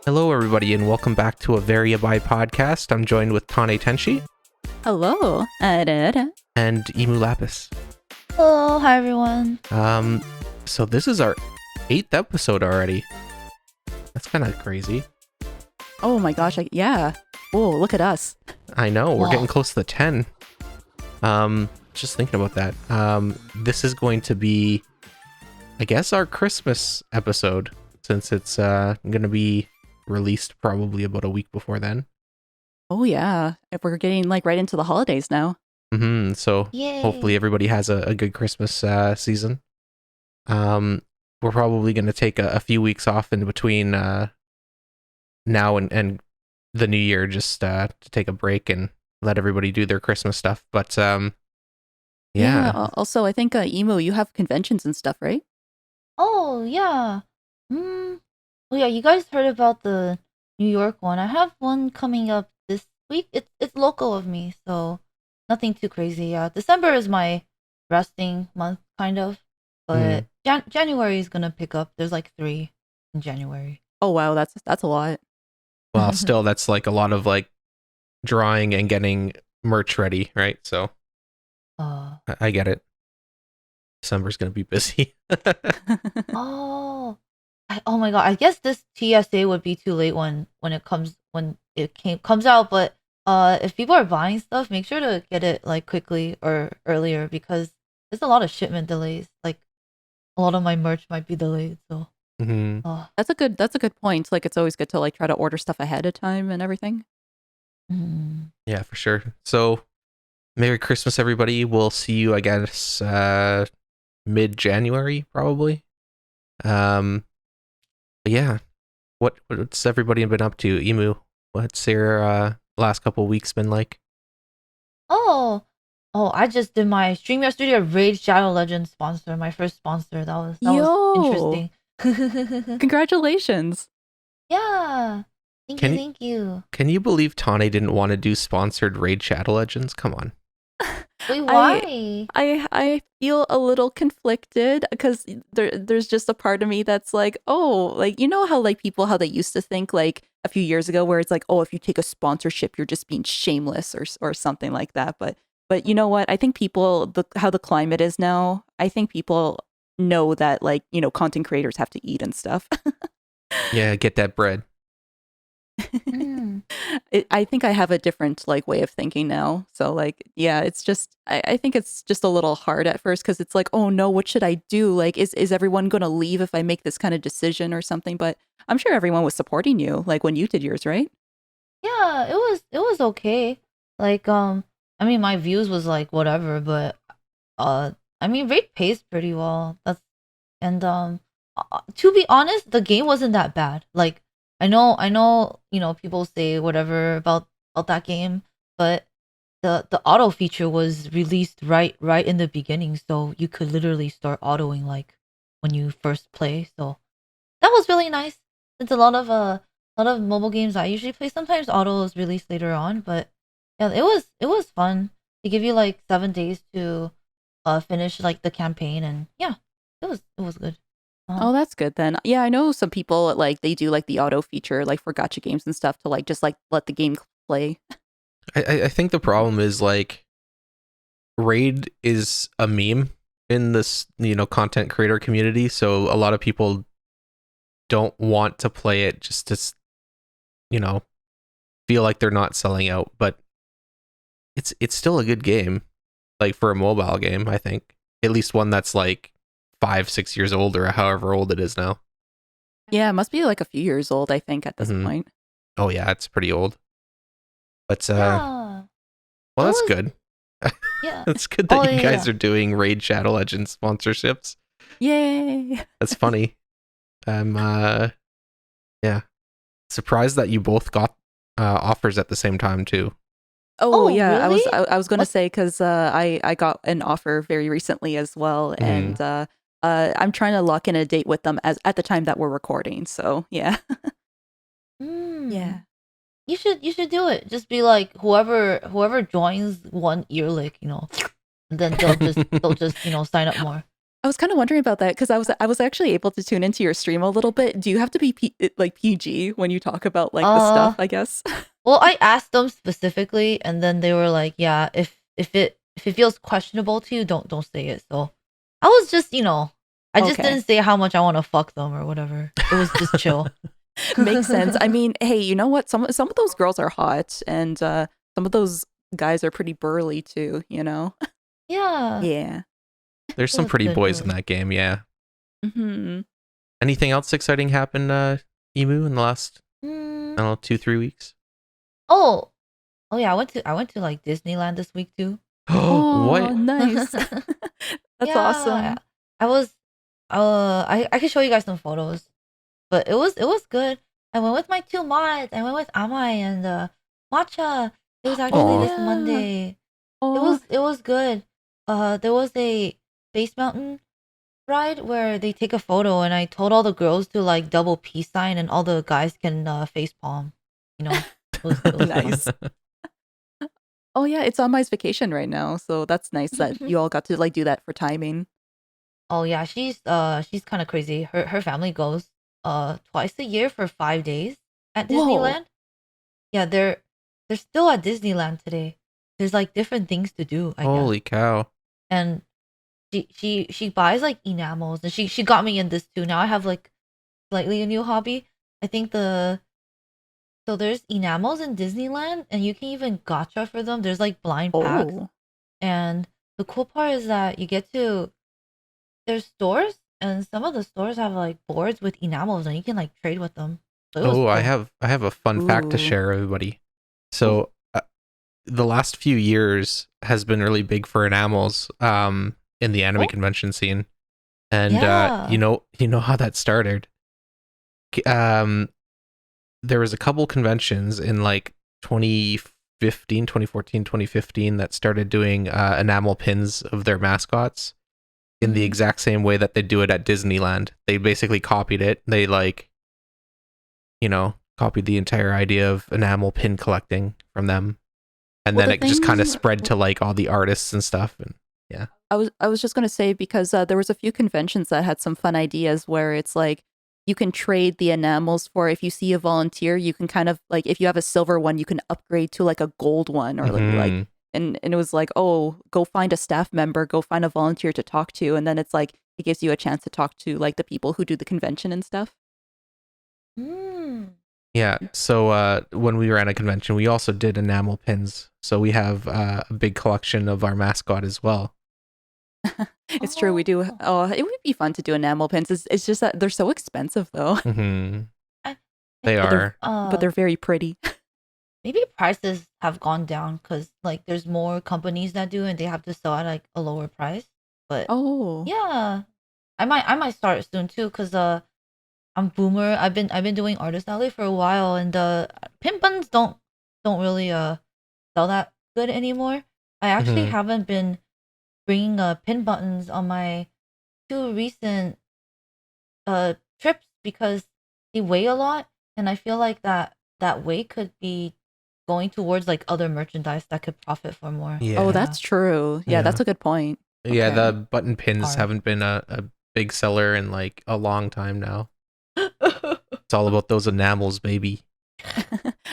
Hello, everybody, and welcome back to a veryYABAI podcast. I'm joined with Tane Tenshi Hello. and Emu Lapis. Hello, hi everyone. So this is our 8th episode already. That's kind of crazy. Oh my gosh, yeah. Oh, look at us. I know, we're Wow. getting close to the 10. Just thinking about that. This is going to be, I guess, our Christmas episode, since it's going to be released probably about a week before then. Oh yeah. If we're getting like right into the holidays now. So Yay. hopefully everybody has a good Christmas season. We're probably going to take a few weeks off in between now and the new year, just to take a break and let everybody do their Christmas stuff. But yeah. Also, I think Emo, you have conventions and stuff, right? Oh yeah. Oh yeah, you guys heard about the New York one. I have one coming up this week. It's local of me, so nothing too crazy. Yeah. December is my resting month kind of. But January is gonna pick up. There's like 3 in January. Oh wow, that's a lot. Well, still, that's like a lot of like drawing and getting merch ready, right? So I get it. December's going to be busy. Oh my god! I guess this TSA would be too late when it comes out. But if people are buying stuff, make sure to get it like quickly or earlier because there's a lot of shipment delays. Like a lot of my merch might be delayed. So That's a good point. Like it's always good to like try to order stuff ahead of time and everything. Yeah, for sure. So Merry Christmas, everybody. We'll see you, I guess, mid-January, probably. But yeah, what's everybody been up to? Emu, what's your last couple weeks been like? Oh, I just did my StreamYard Studio Raid Shadow Legends sponsor, my first sponsor. That was Yo! interesting. Congratulations. Yeah. Thank you. Can you believe Tane didn't want to do sponsored Raid Shadow Legends? Come on. Wait, why? I feel a little conflicted because there's just a part of me that's like, oh, like you know how like people how they used to think like a few years ago where it's like, oh, if you take a sponsorship, you're just being shameless or something like that. But you know what? I think people how the climate is now, I think people know that like, you know, content creators have to eat and stuff. Yeah, get that bread. I think I have a different like way of thinking now. So like, yeah, it's just I think it's just a little hard at first because it's like, oh no, what should I do? Like, is everyone gonna leave if I make this kind of decision or something? But I'm sure everyone was supporting you, like when you did yours, right? Yeah, it was okay. Like I mean my views was like whatever, but I mean Raid pays pretty well. That's and to be honest, the game wasn't that bad. Like I know, you know, people say whatever about that game, but the auto feature was released right in the beginning, so you could literally start autoing like when you first play. So that was really nice. It's a lot of mobile games I usually play. Sometimes auto is released later on, but yeah, it was fun. They give you like 7 days to finish like the campaign, and yeah, it was good. Oh, that's good then. Yeah, I know some people like they do like the auto feature like for gacha games and stuff to like just like let the game play. I think the problem is like Raid is a meme in this, you know, content creator community, so a lot of people don't want to play it just to, you know, feel like they're not selling out, but it's still a good game, like for a mobile game. I think at least one that's like 5-6 years old or however old it is now. Yeah, it must be like a few years old, I think, at this point. Oh yeah, it's pretty old. But Yeah. well, that's was- good. Yeah. It's good that Oh, you yeah, guys yeah. are doing Raid Shadow Legends sponsorships. Yay! That's funny. I'm yeah, surprised that you both got offers at the same time too. Oh Oh, yeah, really? I was gonna What? say because I got an offer very recently as well, and I'm trying to lock in a date with them as at the time that we're recording. So yeah, yeah. You should do it. Just be like whoever joins one ear lick, you know, and then they'll just sign up more. I was kind of wondering about that because I was actually able to tune into your stream a little bit. Do you have to be like PG when you talk about like the stuff? I guess. Well, I asked them specifically, and then they were like, "Yeah, if it feels questionable to you, don't say it." So I was just, I just Okay. didn't say how much I want to fuck them or whatever. It was just chill. Makes sense. I mean, hey, you know what? Some of those girls are hot, and some of those guys are pretty burly too. You know. Yeah, Yeah. There's it some was pretty good. boys in that game, yeah. Hmm. Anything else exciting happened, Emu, in the last, I Mm, don't know, 2-3 weeks? oh, oh yeah, I went to like Disneyland this week too. Oh, What? nice. That's Yeah, awesome. I was. I could show you guys some photos, but it was good. I went with my two mods. I went with Amai and Matcha. It was Oh actually Aw. this yeah. Monday. It Oh, was it was good. There was a Space Mountain ride where they take a photo, and I told all the girls to like double peace sign, and all the guys can face palm. It was fun. nice. Oh yeah, it's on my vacation right now, so that's nice that you all got to like do that for timing. Oh yeah, she's kind of crazy. Her family goes twice a year for 5 days at Whoa. Disneyland. Yeah, they're still at Disneyland today. There's like different things to do, I guess. Holy cow. And she buys like enamels, and she got me in this too. Now I have like slightly a new hobby. I think so there's enamels in Disneyland, and you can even gotcha for them. There's like blind packs, Oh. and the cool part is that you get to there's stores, and some of the stores have like boards with enamels, and you can like trade with them. So it was Oh, I cool. have a fun fact to Ooh. share, everybody. Ooh. So, the last few years has been really big for enamels in the anime Oh convention scene. And yeah. you know how that started. Um there was a couple conventions in like 2015, 2014, 2015 that started doing enamel pins of their mascots in the Mhm. exact same way that they do it at Disneyland. They basically copied it. They like, copied the entire idea of enamel pin collecting from them. And Well, then the it just kind of thing spread to like all the artists and stuff. And yeah. I was just gonna say because there was a few conventions that had some fun ideas where it's like you can trade the enamels for if you see a volunteer, you can kind of like if you have a silver one, you can upgrade to like a gold one or like Hmm. and it was like, oh, go find a staff member, go find a volunteer to talk to, and then it's like it gives you a chance to talk to like the people who do the convention and stuff. Mm. Yeah. So when we were at a convention, we also did enamel pins. So we have a big collection of our mascot as well. It's true, we do. Oh. Oh, it would be fun to do enamel pins. It's just that they're so expensive though, Hmm. I They think but they're are. but they're very pretty. maybe prices have gone down because like there's more companies that do, and they have to sell at like a lower price. But Oh, yeah, I might start soon too because I'm boomer. I've been doing artist alley for a while, and pin buttons don't really sell that good anymore. I actually Hmm. haven't been bringing pin buttons on my two recent trips because they weigh a lot, and I feel like that weight could be going towards like other merchandise that could profit for more. oh, Yeah. Yeah. that's true. Yeah, Yeah. that's a good point. Yeah. Okay. The button pins Hard. haven't been a big seller in like a long time now. It's all about those enamels, baby.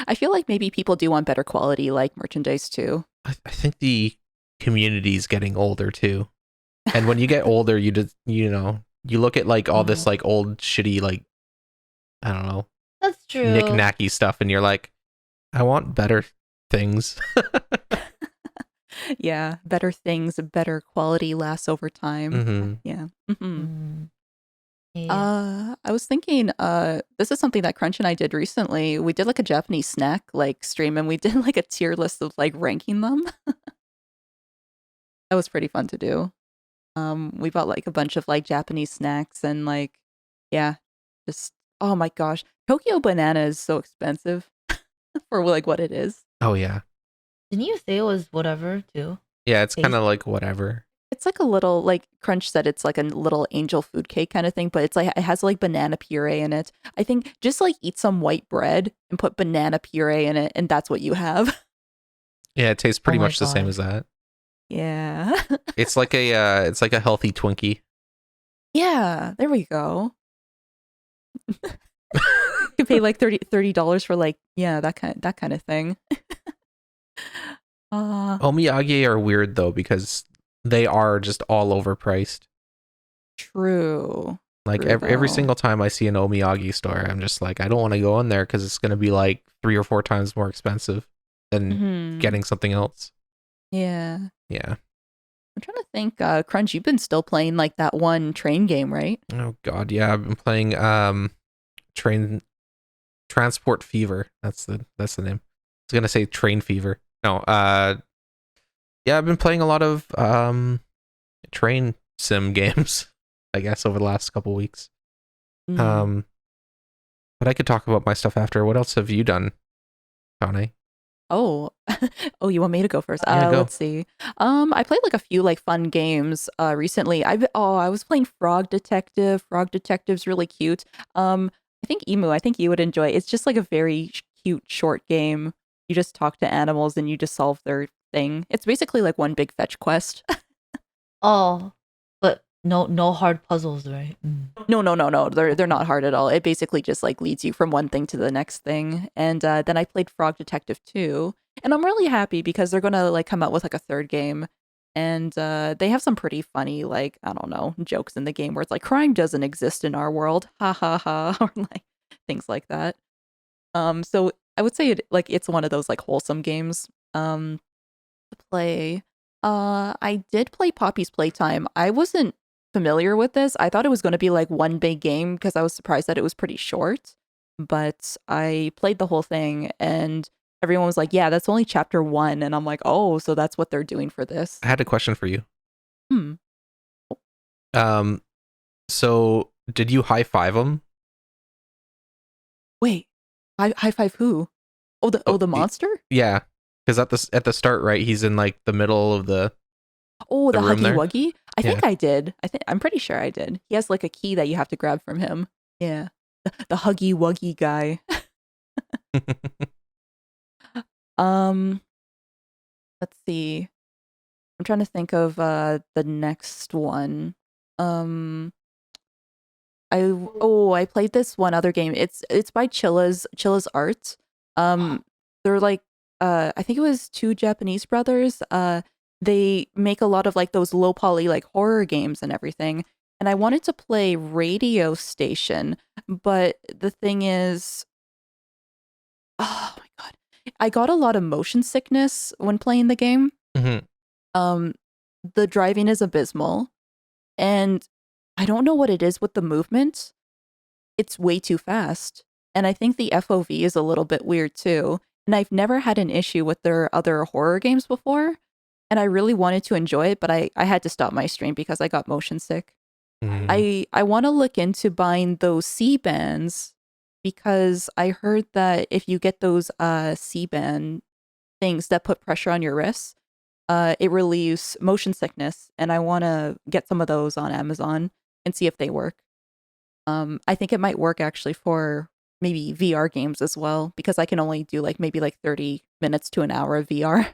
I feel like maybe people do want better quality like merchandise too. I think the community's getting older too. And when you get older, you just, you look at like all this Oh, like old shitty, like, I don't know, that's true. knick-knacky stuff. And you're like, I want better things. Yeah, better things, better quality lasts over time. Hmm. Yeah. Hmm. Mm, yeah. I was thinking, this is something that Crunch and I did recently. We did like a Japanese snack like stream and we did like a tier list of like ranking them. That was pretty fun to do. We bought like a bunch of like Japanese snacks and like, yeah, just oh my gosh, Tokyo banana is so expensive for like what it is. Oh, yeah. Didn't you say it was whatever too? Yeah, it's kind Taste? of like whatever. It's like a little like Crunch said it's like a little angel food cake kind of thing, but it's like it has like banana puree in it. I think just like eat some white bread and put banana puree in it and that's what you have. Yeah, it tastes Oh pretty my much the same god. as that. Yeah. It's like a healthy Twinkie. Yeah, there we go. You could pay like $30 for like, yeah, that kind of thing. Omiyage are weird though because they are just all overpriced. True. Like True every though. single time I see an Omiyage store, I'm just like, I don't want to go in there because it's gonna be like 3 or 4 times more expensive than Mhm. getting something else. Yeah. Yeah. I'm trying to think, Crunch, you've been still playing like that one train game, right? Oh god, yeah. I've been playing train transport fever. That's the name. I was gonna say train fever. No, yeah, I've been playing a lot of train sim games, I guess, over the last couple weeks. Mm. Um, but I could talk about my stuff after. What else have you done, Kane? Oh, oh, you want me to go first? Yeah, go. Let's see. I played like a few like fun games recently. I was playing Frog Detective. Frog Detective's really cute. I think Emu, I think you would enjoy it. It's just like a very cute short game. You just talk to animals and you just solve their thing. It's basically like one big fetch quest. Oh, but no hard puzzles, right? Mm. No. They're not hard at all. It basically just like leads you from one thing to the next thing. And then I played Frog Detective 2, and I'm really happy because they're gonna like come out with like a third game. And they have some pretty funny, like, I don't know, jokes in the game where it's like crime doesn't exist in our world. Ha ha ha, or like things like that. So I would say it's one of those like wholesome games. To play. I did play Poppy's Playtime. I wasn't familiar with this. I thought it was going to be like one big game because I was surprised that it was pretty short. But I played the whole thing and everyone was like, "Yeah, that's only chapter 1." And I'm like, "Oh, so that's what they're doing for this." I had a question for you. Hmm. Um, so did you high five him? Wait. High five who? Oh, The monster? yeah, because at the start, right, he's in like the middle of Oh, the the room Huggy there. Wuggy? I Yeah. think I did. I'm pretty sure I did. He has like a key that you have to grab from him. Yeah. The Huggy Wuggy guy. Um, let's see. I'm trying to think of the next one. Um, I played this one other game. It's by Chilla's Art. Um, they're like I think it was two Japanese brothers. They make a lot of like those low poly like horror games and everything. And I wanted to play Radio Station, but the thing is, oh my god, I got a lot of motion sickness when playing the game. Hmm. Um, the driving is abysmal, and I don't know what it is with the movement. It's way too fast. And I think the FOV is a little bit weird too. And I've never had an issue with their other horror games before. And I really wanted to enjoy it, but I had to stop my stream because I got motion sick. Hmm. I want to look into buying those C bands because I heard that if you get those C band things that put pressure on your wrists, it relieves motion sickness, and I want to get some of those on Amazon and see if they work. I think it might work actually for maybe VR games as well because I can only do like maybe like 30 minutes to an hour of VR.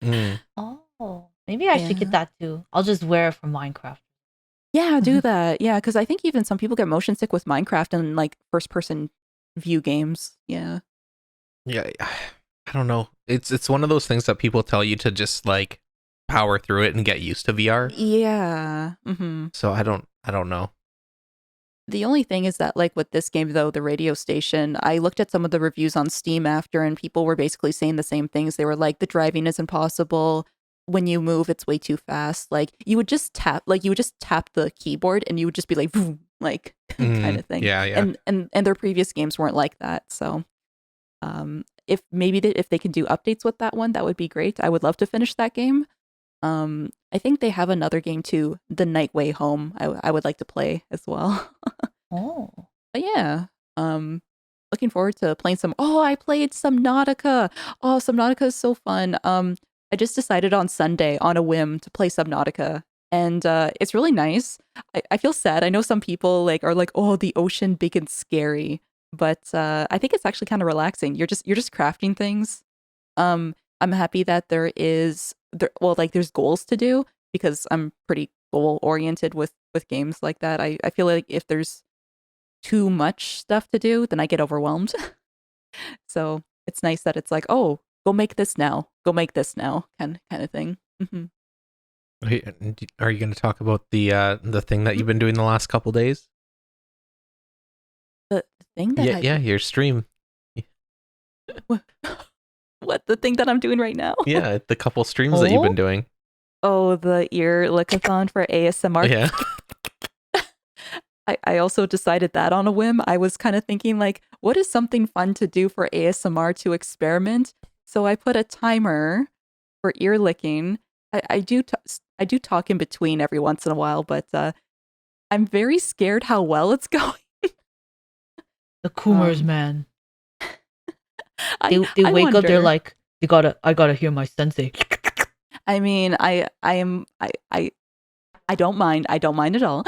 Mm. Oh, maybe I should get Yeah. that too. I'll just wear it for Minecraft. Yeah, do that. Yeah, because I think even some people get motion sick with Minecraft and like first person view games. Yeah. Yeah, I don't know. It's one of those things that people tell you to just like power through it and get used to VR. Yeah. So I don't know. The only thing is that, like with this game, though, the radio station, I looked at some of the reviews on Steam after, and people were basically saying the same things. They were like, the driving is impossible. When you move, it's way too fast. Like you would just tap the keyboard, and you would just be like, vroom, like kind of thing. Yeah, yeah. And their previous games weren't like that. So, if they can do updates with that one, that would be great. I would love to finish that game. I think they have another game too, The Night Way Home. I would like to play as well. Oh, But yeah, looking forward to playing some. Oh, I played Subnautica. Oh, Subnautica is so fun. I just decided on Sunday on a whim to play Subnautica, and it's really nice. I feel sad. I know some people like are like, oh, the ocean big and scary, but I think it's actually kind of relaxing. You're just crafting things. I'm happy that there is there well like there's goals to do because I'm pretty goal oriented with games like that. I feel like if there's too much stuff to do, then I get overwhelmed. So it's nice that it's like, oh, go make this now, kind of thing. Mm-hmm. Are you going to talk about the thing that you've been doing the last couple days? The thing that your stream. What, the thing that I'm doing right now? Yeah, the couple streams that you've been doing. Oh, the ear lickathon for ASMR. Yeah. I also decided that on a whim. I was kind of thinking like, what is something fun to do for ASMR to experiment? So I put a timer for ear licking. I do talk in between every once in a while, but I'm very scared how well it's going. The Coomers, man. They I wake up, wonder. they're like, I gotta hear my sensei. I mean, I don't mind. I don't mind at all.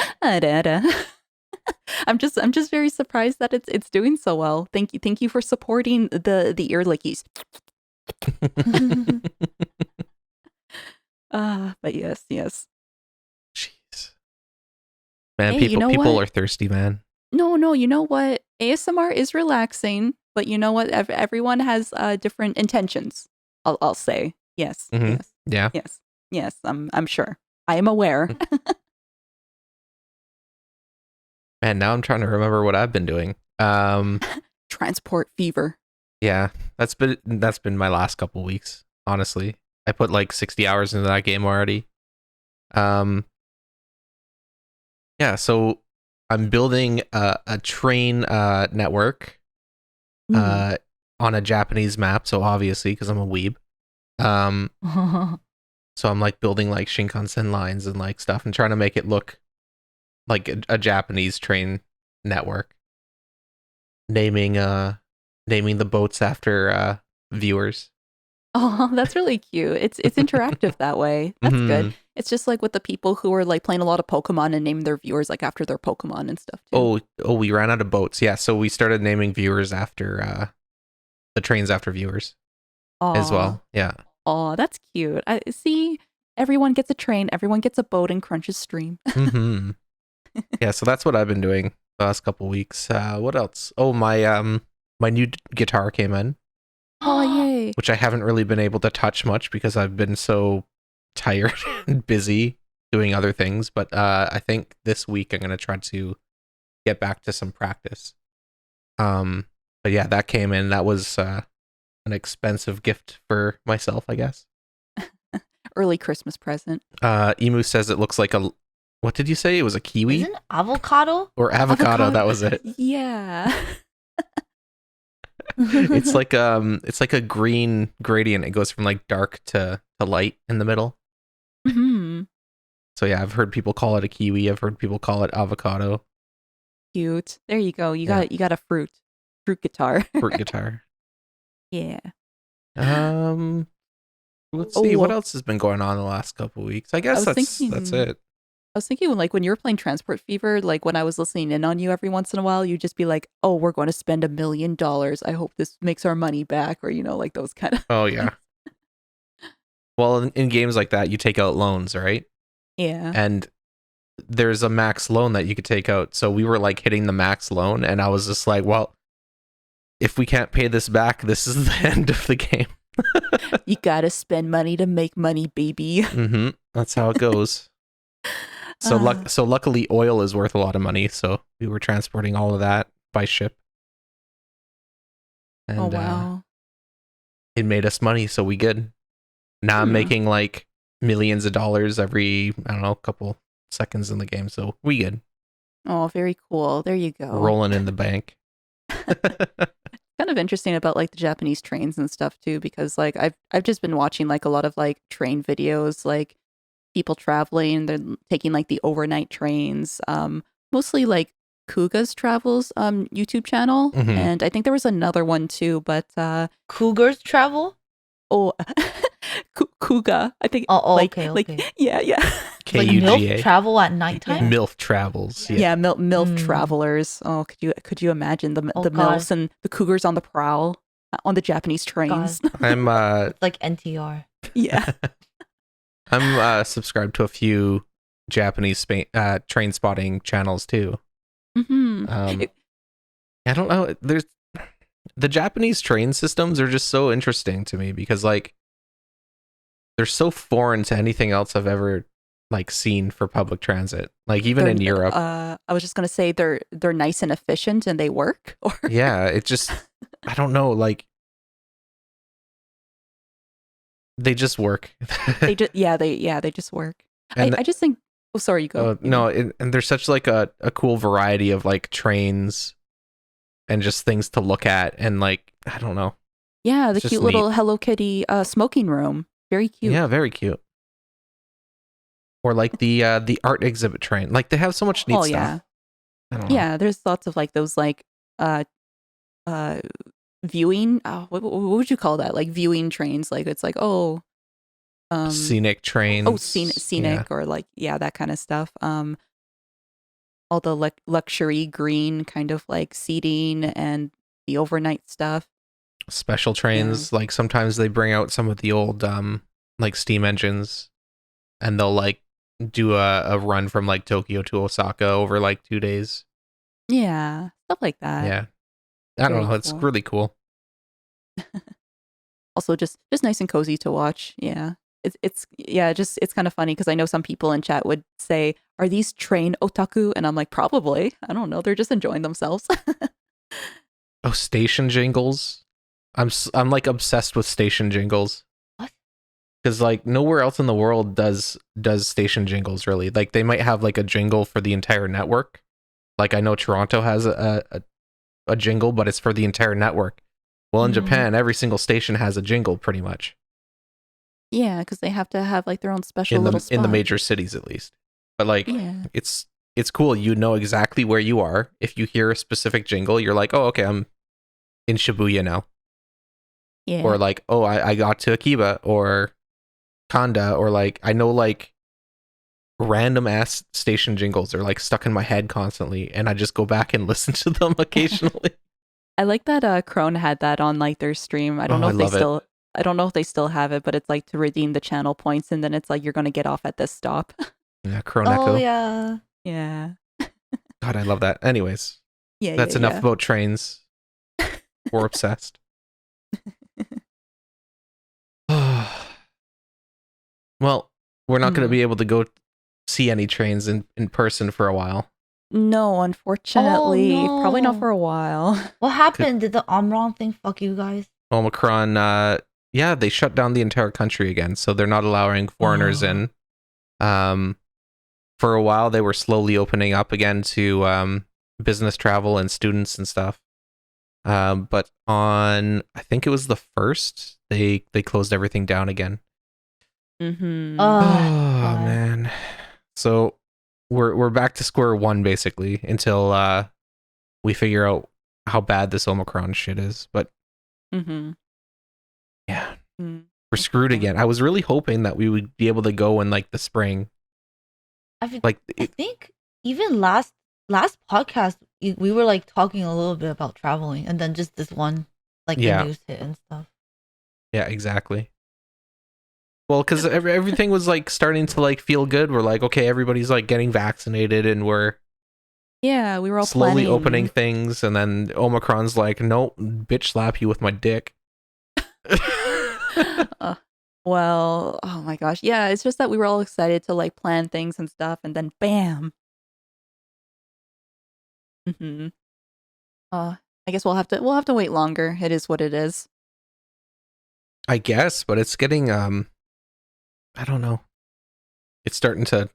I'm just very surprised that it's doing so well. Thank you for supporting the ear lickies. But yes. Jeez. Man, Hey, you know people what? are thirsty, man. No, you know what? ASMR is relaxing, but you know what? Everyone has different intentions. I'll say. Yes. Mhm. Yeah. Yes, I'm sure. I am aware. Man, now I'm trying to remember what I've been doing. Transport fever. Yeah, that's been my last couple weeks, honestly. I put like 60 hours into that game already. Yeah, so I'm building a train network on a Japanese map, so obviously because I'm a weeb. So I'm like building like Shinkansen lines and like stuff and trying to make it look like a Japanese train network. Naming the boats after viewers. Oh, that's really cute. It's interactive that way. That's good. It's just like with the people who are like playing a lot of Pokemon and name their viewers like after their Pokemon and stuff too. Oh, we ran out of boats. Yeah, so we started naming viewers after the trains after viewers as well. Yeah. Oh, that's cute. I see. Everyone gets a train. Everyone gets a boat in Crunch's stream. Yeah, so that's what I've been doing the last couple weeks. What else? Oh, my new guitar came in. Oh, yay. Which I haven't really been able to touch much because I've been so tired and busy doing other things. But I think this week I'm going to try to get back to some practice. But yeah, that came in. That was an expensive gift for myself, I guess. Early Christmas present. Emu says it looks like what did you say? It was a kiwi? Isn't avocado? Or avocado, that was it. Yeah. It's like a green gradient. It goes from like dark to light in the middle. Mm-hmm. So yeah, I've heard people call it a kiwi. I've heard people call it avocado. Cute. There you go. You got a fruit guitar. Fruit guitar. Yeah. Let's see what else has been going on the last couple of weeks. I guess that's it. I was thinking like when you were playing Transport Fever, like when I was listening in on you every once in a while, you'd just be like, "Oh, we're going to spend $1 million. I hope this makes our money back," or like those kind of. Oh yeah. Well, in games like that, you take out loans, right? Yeah. And there's a max loan that you could take out. So we were like hitting the max loan, and I was just like, well, if we can't pay this back, this is the end of the game. You gotta spend money to make money, baby. That's how it goes. So luckily oil is worth a lot of money, so we were transporting all of that by ship. And, oh wow. It made us money, so we good. Now I'm making like millions of dollars every, I don't know, couple seconds in the game, so we good. Oh, very cool. There you go. Rolling in the bank. Kind of interesting about like the Japanese trains and stuff too, because like I've just been watching like a lot of like train videos, like people traveling, they're taking like the overnight trains, mostly like Kuga's Travels YouTube channel, and I think there was another one too, but Cougars Travel? Oh, Kuga, I think. Oh, like, okay. Like, yeah. Like MILF travel at nighttime? MILF travels. Yeah, MILF travelers. Oh, could you imagine the MILFs and the cougars on the prowl on the Japanese trains? I'm it's like NTR. Yeah. I'm subscribed to a few Japanese train spotting channels too. Mm-hmm. I don't know. There's the Japanese train systems are just so interesting to me because like they're so foreign to anything else I've ever like seen for public transit. Like even in Europe. I was just gonna say they're nice and efficient and they work. Or Yeah, it just I don't know, like they just work. they just work. And I just think. Oh, sorry, you go. no, and there's such like a cool variety of like trains and just things to look at and like I don't know. Yeah, the It's just cute neat. little Hello Kitty smoking room. Very cute. Yeah, very cute. Or like the art exhibit train. Like they have so much neat Oh stuff. yeah. I don't know. Yeah, there's lots of like those like uh viewing what would you call that? Like viewing trains. Like it's like Scenic trains. scenic or like that kind of stuff. All the luxury green kind of like seating and the overnight stuff. Special trains. Like sometimes they bring out some of the old like steam engines and they'll like do a run from like Tokyo to Osaka over like 2 days. Yeah, stuff like that. Yeah. I don't Very know. It's cool. really cool. Also just nice and cozy to watch. Yeah. It's kind of funny because I know some people in chat would say, "Are these train otaku?" And I'm like, "Probably. I don't know. They're just enjoying themselves." Oh, station jingles. I'm like obsessed with station jingles. What? Because like nowhere else in the world does station jingles really. Like they might have like a jingle for the entire network. Like I know Toronto has a jingle, but it's for the entire network. Well, in Japan, every single station has a jingle pretty much. Yeah, because they have to have like their own special little spot. In the major cities at least. But like Yeah. it's cool. You know exactly where you are. If you hear a specific jingle, you're like, oh, okay, I'm in Shibuya now. Yeah. Or like, oh, I got to Akiba or Kanda, or like I know like random ass station jingles are like stuck in my head constantly, and I just go back and listen to them occasionally. I like that Crone had that on like their stream. I don't know if they still I don't know if they still have it, but it's like to redeem the channel points and then it's like you're gonna get off at this stop. Yeah, Crone Echo. Oh yeah. Yeah. God, I love that. Anyways, Yeah. that's enough about trains. We're obsessed. Well, we're not going to be able to go see any trains in person for a while. No, unfortunately. Oh, no. Probably not for a while. What happened? Did the Omron thing fuck you guys? Omicron, yeah, they shut down the entire country again, so they're not allowing foreigners in. For a while, they were slowly opening up again to business travel and students and stuff. But on, I think it was the 1st, they closed everything down again. Mm-hmm. Oh man. So we're back to square one basically until we figure out how bad this Omicron shit is. But yeah, we're screwed again. I was really hoping that we would be able to go in like the spring. I think even last podcast we were like talking a little bit about traveling, and then just this one like the news hit and stuff. Yeah, exactly. Well, because everything was like starting to like feel good. We're like, okay, everybody's like getting vaccinated, and we're we were all slowly planning. opening things, and then Omicron's like, nope, bitch, slap you with my dick. Well, oh my gosh, yeah, it's just that we were all excited to like plan things and stuff, and then bam. I guess we'll have to wait longer. It is what it is. I guess, but it's getting I don't know. It's starting to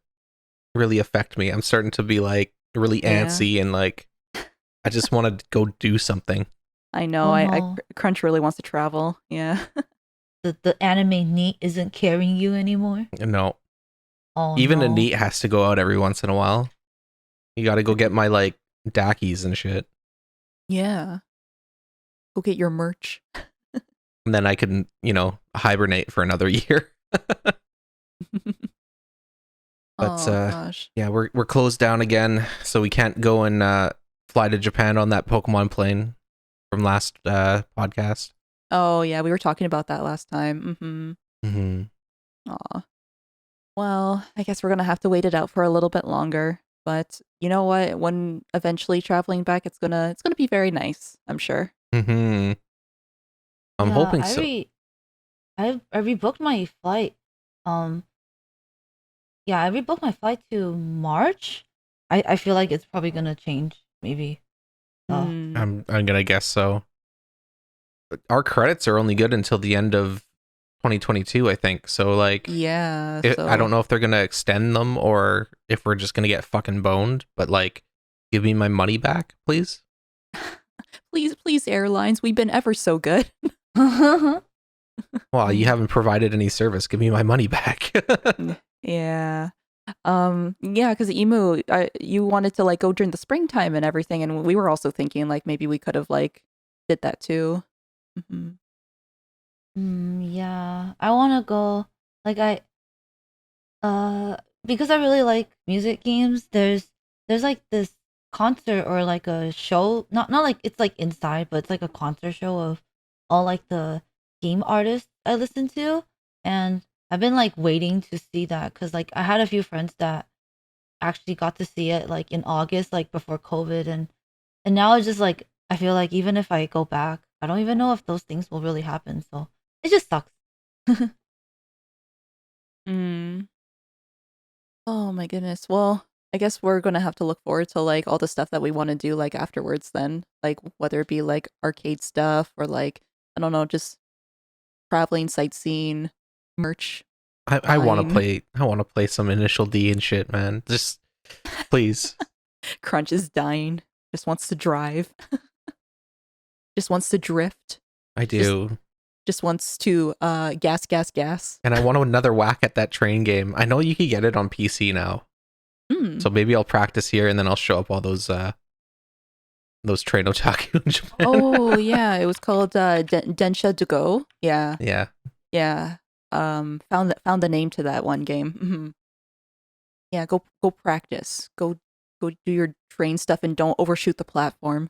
really affect me. I'm starting to be like really antsy and like I just want to go do something. I know. I Crunch really wants to travel. Yeah. The anime NEAT isn't carrying you anymore? No. Oh, even no. a NEAT has to go out every once in a while. You got to go get my like Dakis and shit. Yeah. Go get your merch. And then I can, hibernate for another year. But gosh. yeah, we're closed down again, so we can't go and fly to Japan on that Pokemon plane from last podcast. Oh yeah, we were talking about that last time. Aw. Well, I guess we're gonna have to wait it out for a little bit longer. But you know what? When eventually traveling back, it's gonna be very nice. I'm sure. Hmm. I'm Yeah, hoping so. I rebooked my flight. Um, yeah, I rebooked my flight to March. I feel like it's probably gonna change, maybe. Uh, Mm, I'm gonna guess so. Our credits are only good until the end of 2022, I think. So like, yeah. I So don't know if they're gonna extend them or if we're just gonna get fucking boned. But like, give me my money back, please. please, please, airlines, we've been ever so good. Well, you Mm, haven't provided any service. Give me my money back. yeah. Yeah, because Emu, you wanted to like go during the springtime and everything, and we were also thinking like maybe we could have like did that too. Hmm. yeah, I wanna go. Like uh, because I really like music games. There's like this concert or like a show. Not like it's like inside, but it's like a concert show of all like the game artists I listen to, and I've been like waiting to see that because like I had a few friends that actually got to see it like in August, like before COVID, and now it's just like I feel like even if I go back, I don't even know if those things will really happen. So it just sucks. Mm. Oh my goodness. Well, I guess we're gonna have to look forward to like all the stuff that we want to do like afterwards then. Like whether it be like arcade stuff or like I don't know, just traveling, sightseeing, merch I want to buying. play. I want to play some Initial D and shit, man. Just please. Crunch is dying. Just wants to drive. Just wants to drift. I Just do. just wants to gas, gas, gas. And I want another whack at that train game. I know you can get it on PC now. Mm. So maybe I'll practice here and then I'll show up all those train otaku in Japan. Oh yeah, it was called Densha to Go. Yeah. Yeah. Yeah. Found the name to that one game. Hmm. Yeah, go practice. Go do your train stuff and don't overshoot the platform.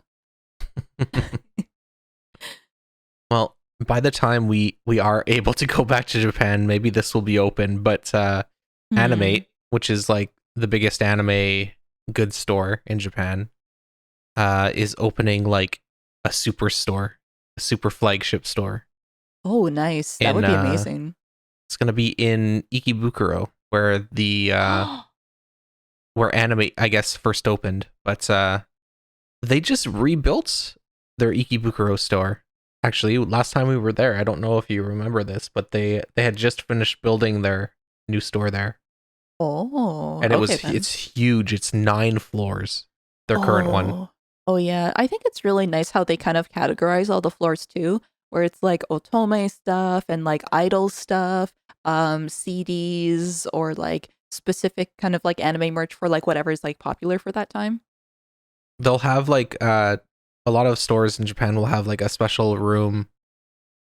Well, by the time we are able to go back to Japan, maybe this will be open, but Hmm. Animate, which is like the biggest anime goods store in Japan, is opening like a super store, a super flagship store Oh, nice. That in would be amazing. it's gonna be in Ikebukuro, where the where Animate I guess first opened, but they just rebuilt their Ikebukuro store. Actually, last time we were there, I don't know if you remember this, but they had just finished building their new store there, Oh, and okay then. it's huge. It's 9 floors. Their current one. Oh. Oh yeah. I think it's really nice how they kind of categorize all the floors too, where it's like otome stuff and like idol stuff, CDs or like specific kind of like anime merch for like whatever is like popular for that time. They'll have like a lot of stores in Japan will have like a special room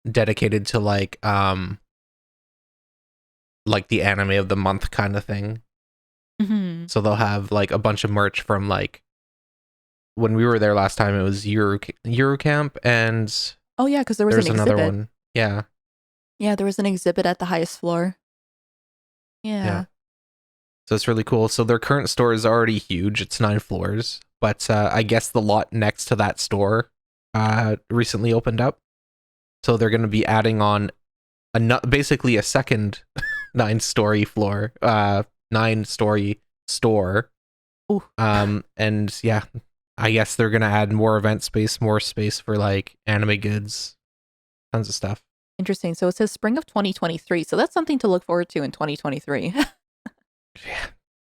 dedicated to like the anime of the month kind of thing. Mhm. So they'll have like a bunch of merch from like when we were there last time. It was Eurocamp and Oh yeah, because there was an there's another exhibit. one. Yeah, Yeah, there was an exhibit at the highest floor. yeah. Yeah. So it's really cool. So their current store is already huge. It's 9 floors, but I guess the lot next to that store recently opened up. So they're going to be adding on basically a second 9 story floor, 9 story store. Ooh, And yeah, I guess they're going to add more event space, more space for like anime goods, tons of stuff. interesting. So it says spring of 2023. So that's something to look forward to in 2023. Yeah.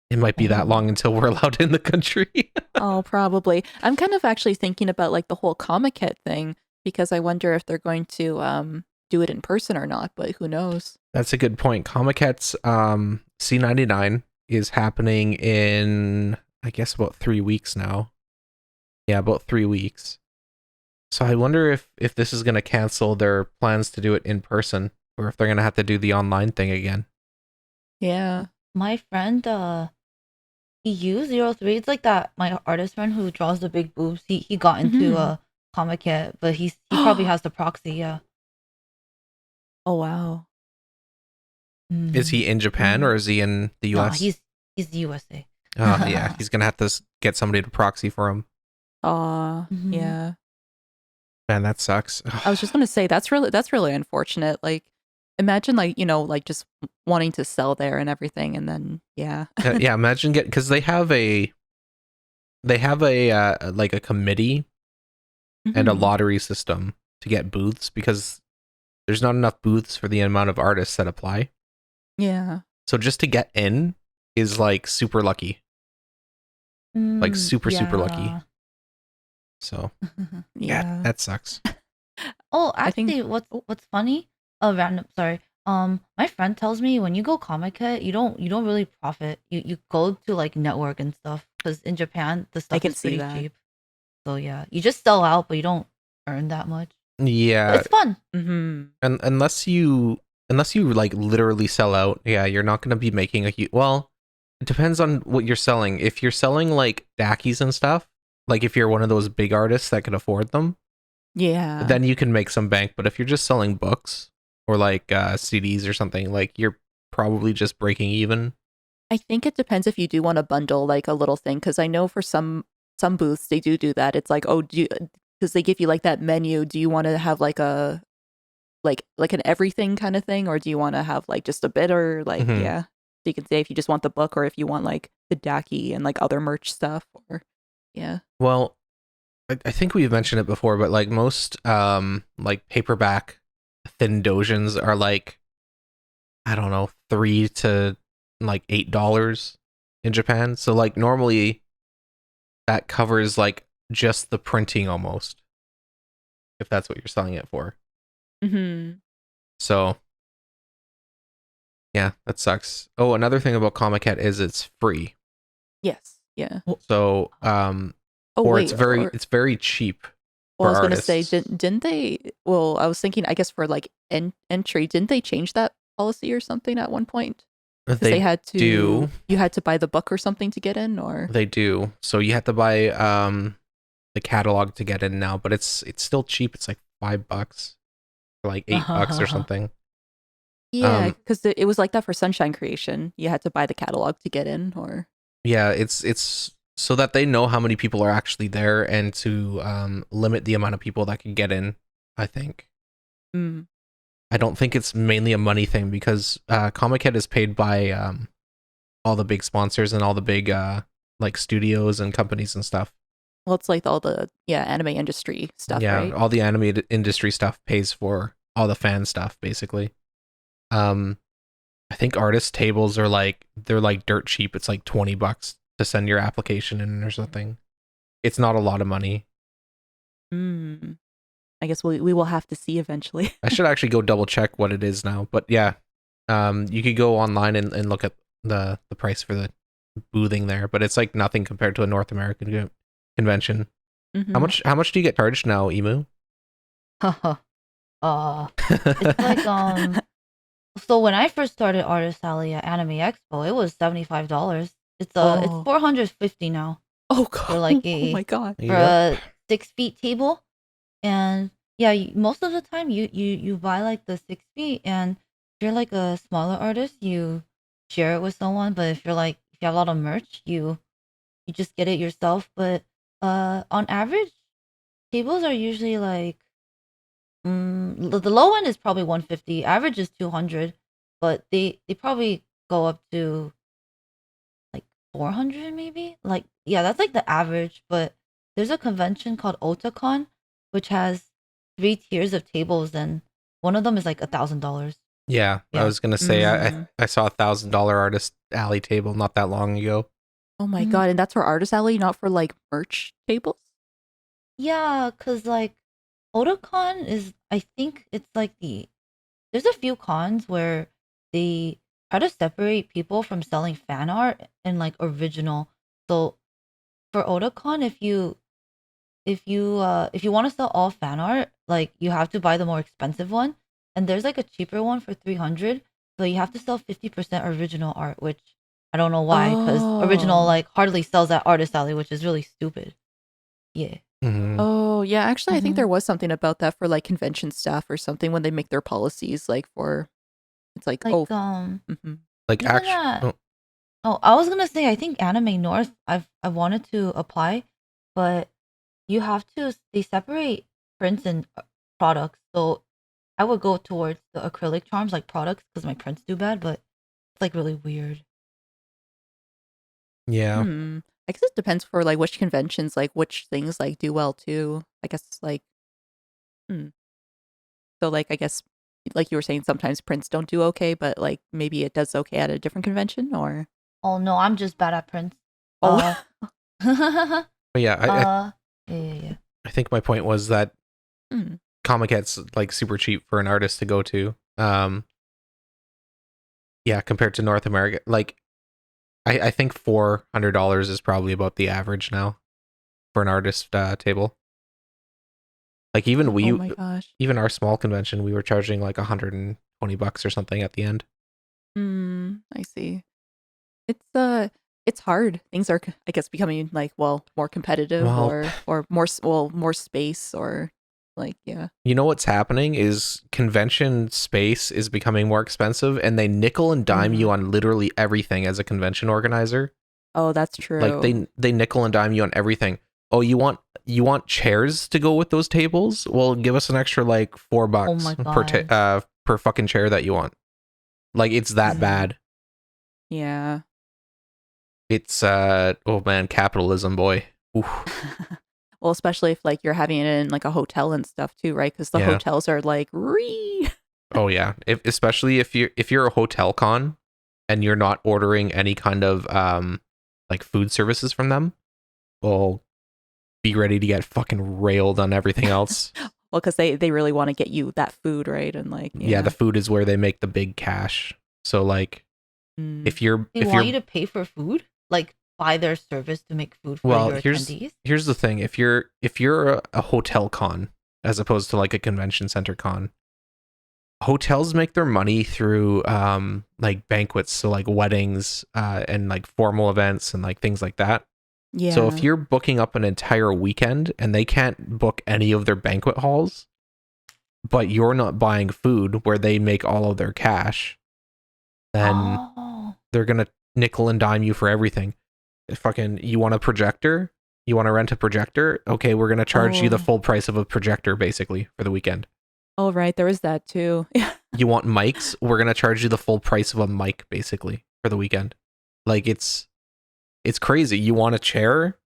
It might be that Oh. long until we're allowed in the country. Oh, probably. I'm kind of actually thinking about like the whole Comic Kit thing because I wonder if they're going to do it in person or not, but who knows? That's a good point. Comic-Cats C99 is happening in I guess about 3 weeks now. Yeah, about 3 weeks. So I wonder if this is gonna cancel their plans to do it in person, or if they're gonna have to do the online thing again. Yeah. My friend, EU03, it's like that my artist friend who draws the big boobs. He got into Hmm. a comic kit, but he probably has the proxy, yeah. Oh wow. Is he in Japan or is he in the No, US? he's the USA. Oh yeah, he's gonna have to get somebody to proxy for him. Yeah. Man, that sucks. I was just gonna say that's really unfortunate. Like, imagine like like just wanting to sell there and everything, and then yeah. Yeah, imagine because they have a like a committee and a Mhm. lottery system to get booths because there's not enough booths for the amount of artists that apply. Yeah. So just to get in is like super lucky. Like super lucky. Yeah. So yeah, Yeah. that sucks. Oh, I think. actually, what's funny? Oh, random. Sorry. My friend tells me when you go Comic Con, you don't really profit. You go to like network and stuff because in Japan the I stuff can is see pretty that. cheap. So yeah, you just sell out, but you don't earn that much. But Yeah, it's fun. and unless you like literally sell out, yeah, you're not gonna be making a huge. Well, it depends on what you're selling. If you're selling like Dakis and stuff, like if you're one of those big artists that can afford them, Yeah. then you can make some bank. But if you're just selling books or like CDs or something, like you're probably just breaking even. I think it depends if you do want to bundle like a little thing, because I know for some booths they do that. It's like, oh, because they give you like that menu. Do you want to have like a like an everything kind of thing, or do you want to have like just a bit, or like Mhm. yeah? So you can say if you just want the book, or if you want like the Daki and like other merch stuff, or yeah. Well, I think we've mentioned it before, but like most like paperback thin dojins are like, I don't know, $3 to like $8 in Japan. So like normally that covers like just the printing almost, if that's what you're selling it for. Mm-hmm. So yeah, that sucks. Oh, another thing about Comic Cat is it's free. Yes. Yeah. So Oh or wait. it's very cheap Well, for I was gonna say, artists. didn't they? Well, I was thinking, I guess for like entry, didn't they change that policy or something at one point? Because they They had do. you had to buy the book or something to get in, or They do. So you have to buy the catalog to get in now, but it's still cheap. It's like $5 or like $8 or something. yeah, because it was like that for Sunshine Creation. You had to buy the catalog to get in, or Yeah, it's so that they know how many people are actually there and to limit the amount of people that can get in, I think. mm. I don't think it's mainly a money thing because Comic Head is paid by all the big sponsors and all the big like studios and companies and stuff. Well, it's like all the anime industry stuff, Yeah, right? all the animated industry stuff pays for all the fan stuff basically. Um I think artist tables are like they're like dirt cheap. It's like $20 to send your application in or something. It's not a lot of money. Mm. I guess we will have to see eventually. I should actually go double check what it is now. But yeah, you could go online and look at the price for the boothing there, but it's like nothing compared to a North American convention. Mm-hmm. How much do you get charged now, Emu? It's like so when I first started Artist Alley at Anime Expo, it was $75. It's it's Oh. 450 now Oh for god! like Oh my god! for a 6 feet table. And yeah, most of the time you buy like the 6 feet, and if you're like a smaller artist, you share it with someone. But if you have a lot of merch, you just get it yourself. But on average, tables are usually like the low end is probably 150. Average is 200, but they probably go up to like 400 maybe. Like yeah, that's like the average. But there's a convention called Otakon, which has 3 tiers of tables, and one of them is like $1,000. Yeah, I Yeah. was gonna say Mm. I saw $1,000 artist alley table not that long ago. Oh my Mhm. god! And that's for Artist Alley, not for like merch tables. Yeah, cause like Otakon is, I think it's like there's a few cons where they try to separate people from selling fan art and like original. So for Otakon, if you want to sell all fan art, like you have to buy the more expensive one, and there's like a cheaper one for 300, but you have to sell 50% original art, which I don't know why, because original Oh. like hardly sells at Artist Alley, which is really stupid. Yeah. Mm-hmm. Oh, yeah, actually, I think Mm-hmm. there was something about that for like convention staff or something when they make their policies like for It's like, Like oh, mhm. Like even actually, oh, I was gonna say I think Anime North. I wanted to apply, but you have to. They separate prints and products. So I would go towards the acrylic charms like products because my prints do bad, but it's like really weird. yeah. I guess it depends for like which conventions, like which things like do well too. I guess like, hmm. So like I guess like you were saying, sometimes prints don't do okay, but like maybe it does okay at a different convention or Oh no, I'm just bad at prints. oh. But yeah, Yeah. I think my point was that Hmm. Comic-Con's like super cheap for an artist to go to. Yeah, compared to North America, like I think $400 is probably about the average now for an artist table. Like Oh my gosh. even our small convention, we were charging like $120 or something at the end. I see. It's hard. Things are, I guess, becoming like, well, more competitive Well, or more more space or like, yeah. you know what's happening is convention space is becoming more expensive, and they nickel and dime you on literally everything as a convention organizer. Oh, that's Like true. they nickel and dime you on everything. Oh, you want chairs to go with those tables? Well, give us an extra like Oh $4 my god. per fucking chair that you want. Like it's that Mm, bad. yeah. It's oh man, capitalism, boy. Oof. Well, especially if like you're having it in like a hotel and stuff too, right? Because the Yeah. hotels are like Oh yeah. Especially if you're a hotel con and you're not ordering any kind of like food services from them, well, be ready to get fucking railed on everything else. well, because they really want to get you that food, right? And like, Yeah, yeah. the food is where they make the big cash. So like Mm. They want you to pay for food? Like buy their service to make food for your attendees? here's the thing. If you're a hotel con as opposed to like a convention center con, hotels make their money through like banquets, so like weddings and like formal events and like things like that. Yeah. So if you're booking up an entire weekend and they can't book any of their banquet halls, but you're not buying food where they make all of their cash, then Oh. they're gonna nickel and dime you for everything. Fucking, you want a projector? You want to rent a projector? Okay, we're gonna charge you the Oh. full price of a projector basically for the weekend. Oh, right. There was that too. You want mics? We're gonna charge you the full price of a mic basically for the weekend. Like it's crazy. You want a chair?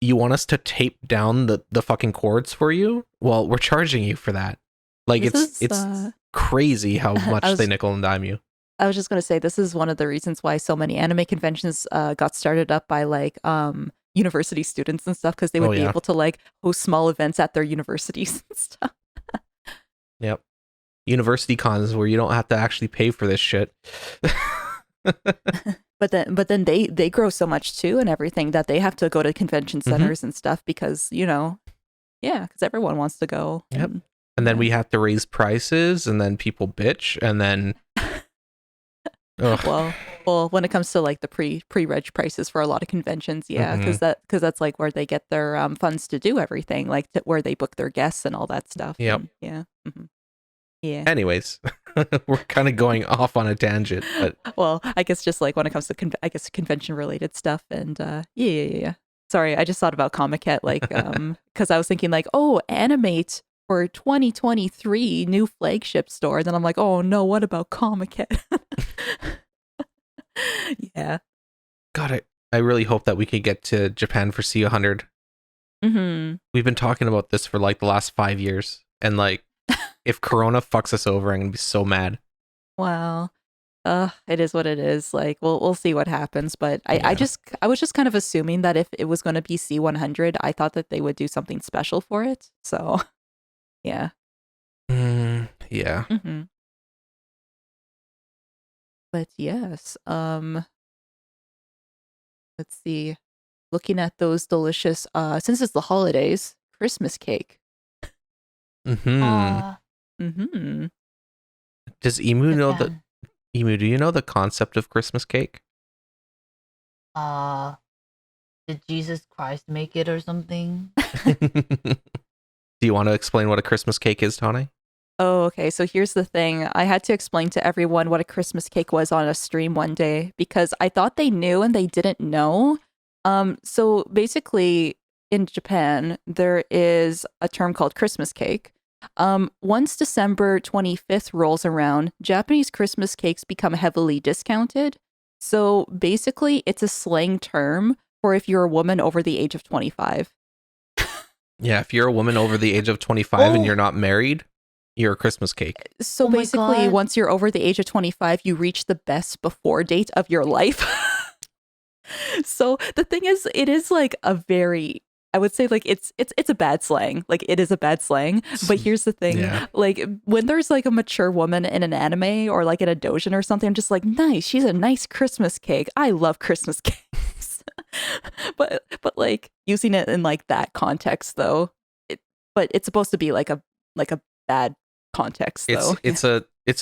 You want us to tape down the fucking cords for you? Well, we're charging you for that. Like This it's is, crazy how much I was- they nickel and dime you. I was just gonna say this is one of the reasons why so many anime conventions got started up by like university students and stuff because they would be able to like host small events at their universities and stuff. Yep. University cons where you don't have to actually pay for this shit. But then they grow so much too and everything that they have to go to convention centers and stuff because because everyone wants to go. Yep. And then we have to raise prices, and then people bitch, and then well, when it comes to like the pre-reg prices for a lot of conventions, because that's like where they get their funds to do everything, like where they book their guests and all that stuff. Yep. And, yeah. Mm-hmm. Yeah. Anyways, we're kind of going off on a tangent, but well, I guess just like when it comes to convention related stuff and yeah. Sorry, I just thought about Comic-Con like because I was thinking like, oh, Animate for 2023 new flagship store. Then I'm like, oh no, what about Comic-Con? Yeah. God, I really hope that we could get to Japan for C100. Mm-hmm. We've been talking about this for like the last 5 years, and like if Corona fucks us over, I'm gonna be so mad. Well, it is what it is. Like we'll see what happens. But I was just kind of assuming that if it was going to be C100, I thought that they would do something special for it. So yeah. Yeah. Mm-hmm. But yes, let's see. Looking at those delicious, since it's the holidays, Christmas cake. Mm-hmm. Mm-hmm. Does Emu know that? Emu, do you know the concept of Christmas cake? Did Jesus Christ make it or something? Do you want to explain what a Christmas cake is, Tony? Oh, okay. So here's the thing. I had to explain to everyone what a Christmas cake was on a stream one day because I thought they knew and they didn't know. So basically in Japan, there is a term called Christmas cake. Once December 25th rolls around, Japanese Christmas cakes become heavily discounted. So basically, it's a slang term for if you're a woman over the age of 25. Yeah, if you're a woman over the age of 25 and Oh, you're not married, you're a Christmas cake. So oh my basically, God. once you're over the age of 25, you reach the best before date of your life. So the thing is, it is like a very, I would say like it's a bad slang. Like it is a bad slang. But here's the thing, Yeah. like when there's like a mature woman in an anime or like in a doujin or something, I'm just like, nice, she's a nice Christmas cake. I love Christmas cakes. but like using it in like that context though, but it's supposed to be like a bad context though. It's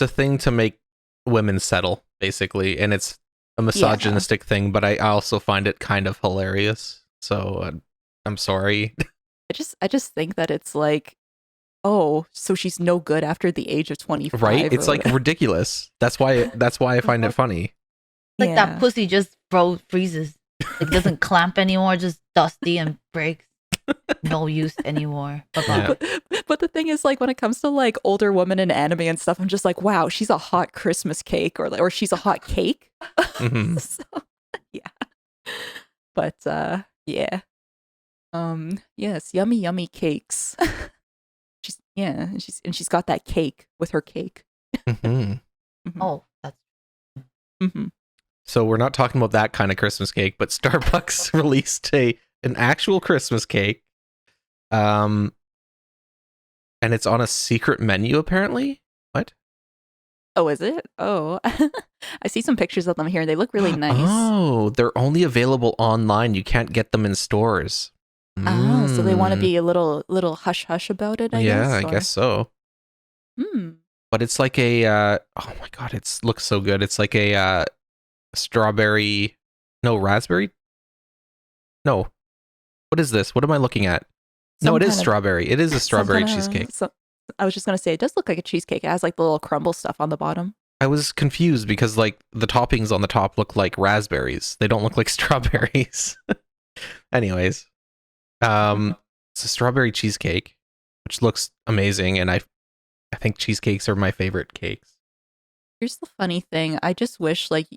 a thing to make women settle, basically, and it's a misogynistic thing, but I also find it kind of hilarious. So I'm sorry. I just think that it's like, oh, so she's no good after the age of 25. Right? It's like ridiculous. That's why I find it funny. Like that pussy just freezes. It doesn't clamp anymore, just dusty and breaks. No use anymore. Yeah. But the thing is, like, when it comes to like older women in anime and stuff, I'm just like, wow, she's a hot Christmas cake, or she's a hot cake. Mhm. So, yeah. But yeah. Yes, yummy cakes. She's got that cake with her cake. Mhm. Oh, that's Mm-hmm. So we're not talking about that kind of Christmas cake, but Starbucks released an actual Christmas cake. And it's on a secret menu apparently. What? Oh, is it? Oh, I see some pictures of them here. They look really nice. Oh, they're only available online. You can't get them in stores. Oh, so they want to Mm. be a little hush hush about it, I guess. Yeah, I or- guess so. Hmm. But it's like a oh my god, it looks so good. It's like a strawberry, no, raspberry. No, what is this? What am I looking at? No, Some it is kind of- strawberry. It is a some strawberry kinda- cheesecake. I was just gonna say it does look like a cheesecake. It has like the little crumble stuff on the bottom. I was confused because like the toppings on the top look like raspberries. They don't look like strawberries. Anyways, it's a strawberry cheesecake, which looks amazing, and I think cheesecakes are my favorite cakes. Here's the funny thing. I just wish like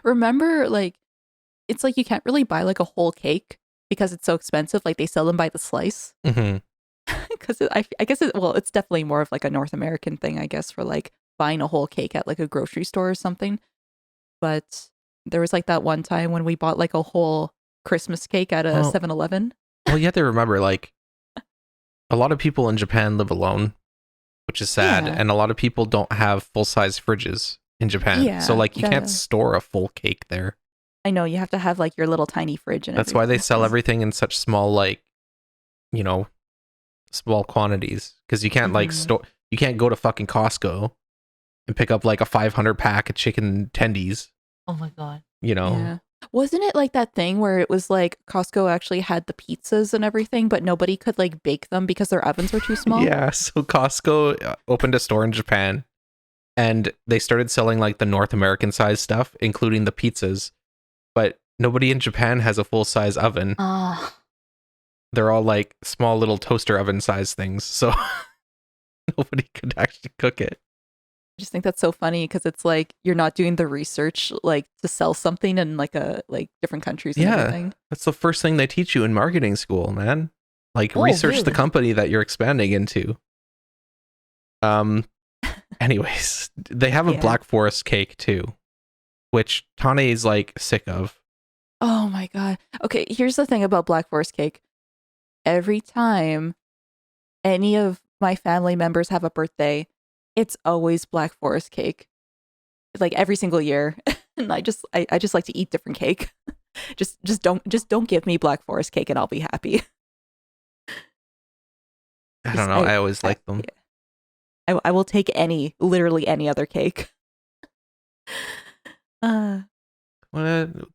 remember like it's like you can't really buy like a whole cake because it's so expensive. Like they sell them by the slice. Mm-hmm. Because I guess it's definitely more of like a North American thing, I guess, for like buying a whole cake at like a grocery store or something. But there was like that one time when we bought like a whole Christmas cake at a Well- 7-Eleven. Well, you have to remember, like, a lot of people in Japan live alone, which is sad, Yeah. and a lot of people don't have full-size fridges in Japan. Yeah, So, like, you gotta- can't store a full cake there. I know you have to have like your little tiny fridge and That's why they everything. sell everything in such small, like, you know, small quantities. Because you can't, like, Mhm. you can't go to fucking Costco and pick up, like, a 500 pack of chicken tendies, oh my god. you know? Yeah. Wasn't it like that thing where it was like Costco actually had the pizzas and everything, but nobody could like bake them because their ovens were too small? Yeah, so Costco opened a store in Japan, and they started selling like the North American size stuff, including the pizzas. But nobody in Japan has a full size oven. Ah, They're all like small little toaster oven size things, so nobody could actually cook it. I just think that's so funny because it's like you're not doing the research like to sell something in like different countries and Yeah. everything. That's the first thing they teach you in marketing school, man. Like Oh, research the really? company that you're expanding into. Anyways, they have a Yeah. Black Forest cake too, which Tane is like sick of. Oh my god. Okay, here's the thing about Black Forest cake. Every time any of my family members have a birthday, it's always Black Forest cake. Like every single year. And I just like to eat different cake. just don't give me Black Forest cake and I'll be happy. I don't know. I always like them. Yeah. I will take literally any other cake. Well,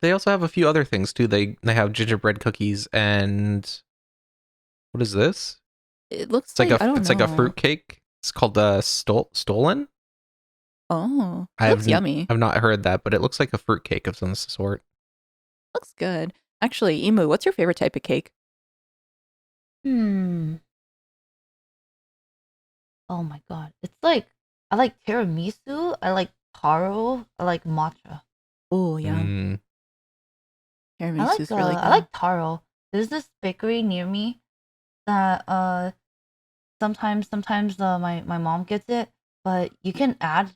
they also have a few other things too. They have gingerbread cookies and what is this? It looks It's like I don't it's like a know. fruit cake. It's called Stolen. Oh, it looks yummy. I've not heard that, but it looks like a fruit cake of some sort. Looks good. Actually, Emu, what's your favorite type of cake? Hmm. Oh my god. It's like I like tiramisu, I like taro, I like matcha. Oh, yum. Mm. Tiramisu's really good. I like taro. There's this bakery near me that sometimes my mom gets it, but you can add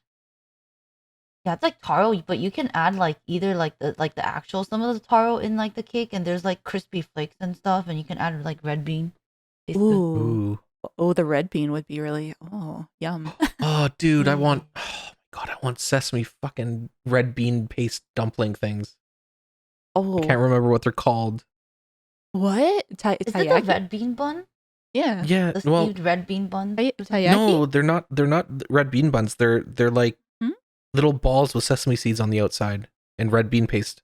yeah, it's like taro, but you can add like either like the actual some of the taro in like the cake, and there's like crispy flakes and stuff, and you can add like red bean. Tastes good. Ooh. Ooh. Oh, the red bean would be really, yum. Oh, dude, I want. Yeah. Oh my god, I want sesame fucking red bean paste dumpling things. I Oh, can't remember what they're called. what? Is it the Taiyaki? red bean bun? Yeah. Yeah, The well, steamed red bean bun? Taiyaki? no, they're not. They're not red bean buns. They're like Hmm? little balls with sesame seeds on the outside and red bean paste.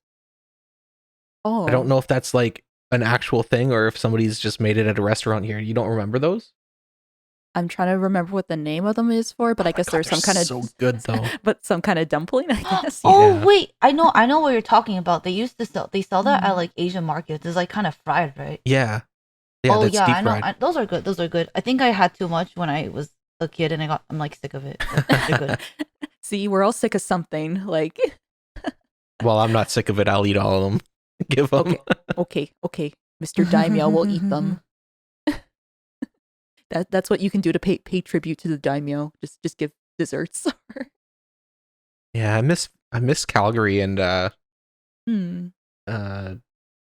Oh. I don't know if that's like an actual thing or if somebody's just made it at a restaurant here. You don't remember those? I'm trying to remember what the name of them is for, but I guess God, there's they're some kind of so good though. but some kind of dumpling, I guess. Oh Yeah. wait, I know what you're talking about. They sell that at Mm. like Asian markets. It's like kind of fried, right? Yeah. Yeah, Oh that's yeah, deep I know. fried. Those are good. Those are good. I think I had too much when I was a kid, and I'm like sick of it. But they're good. See, we're all sick of something. Like, Well, I'm not sick of it. I'll eat all of them. Give them. okay, Mr. Daimyo will eat them. That's what you can do to pay tribute to the daimyo. Just give desserts. Yeah, I miss Calgary and Hmm.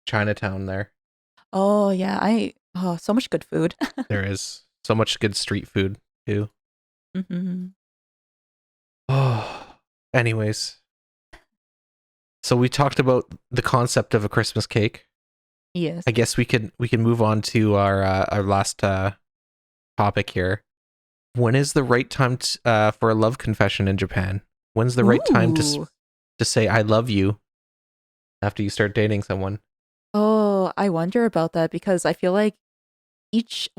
Chinatown there. Oh yeah, so much good food. There is so much good street food too. Mm-hmm. Oh, anyways. So we talked about the concept of a Christmas cake. Yes. I guess we can move on to our last topic here. When is the right time for a love confession in Japan? When's the right time Ooh. to say I love you after you start dating someone? Oh, I wonder about that because I feel like each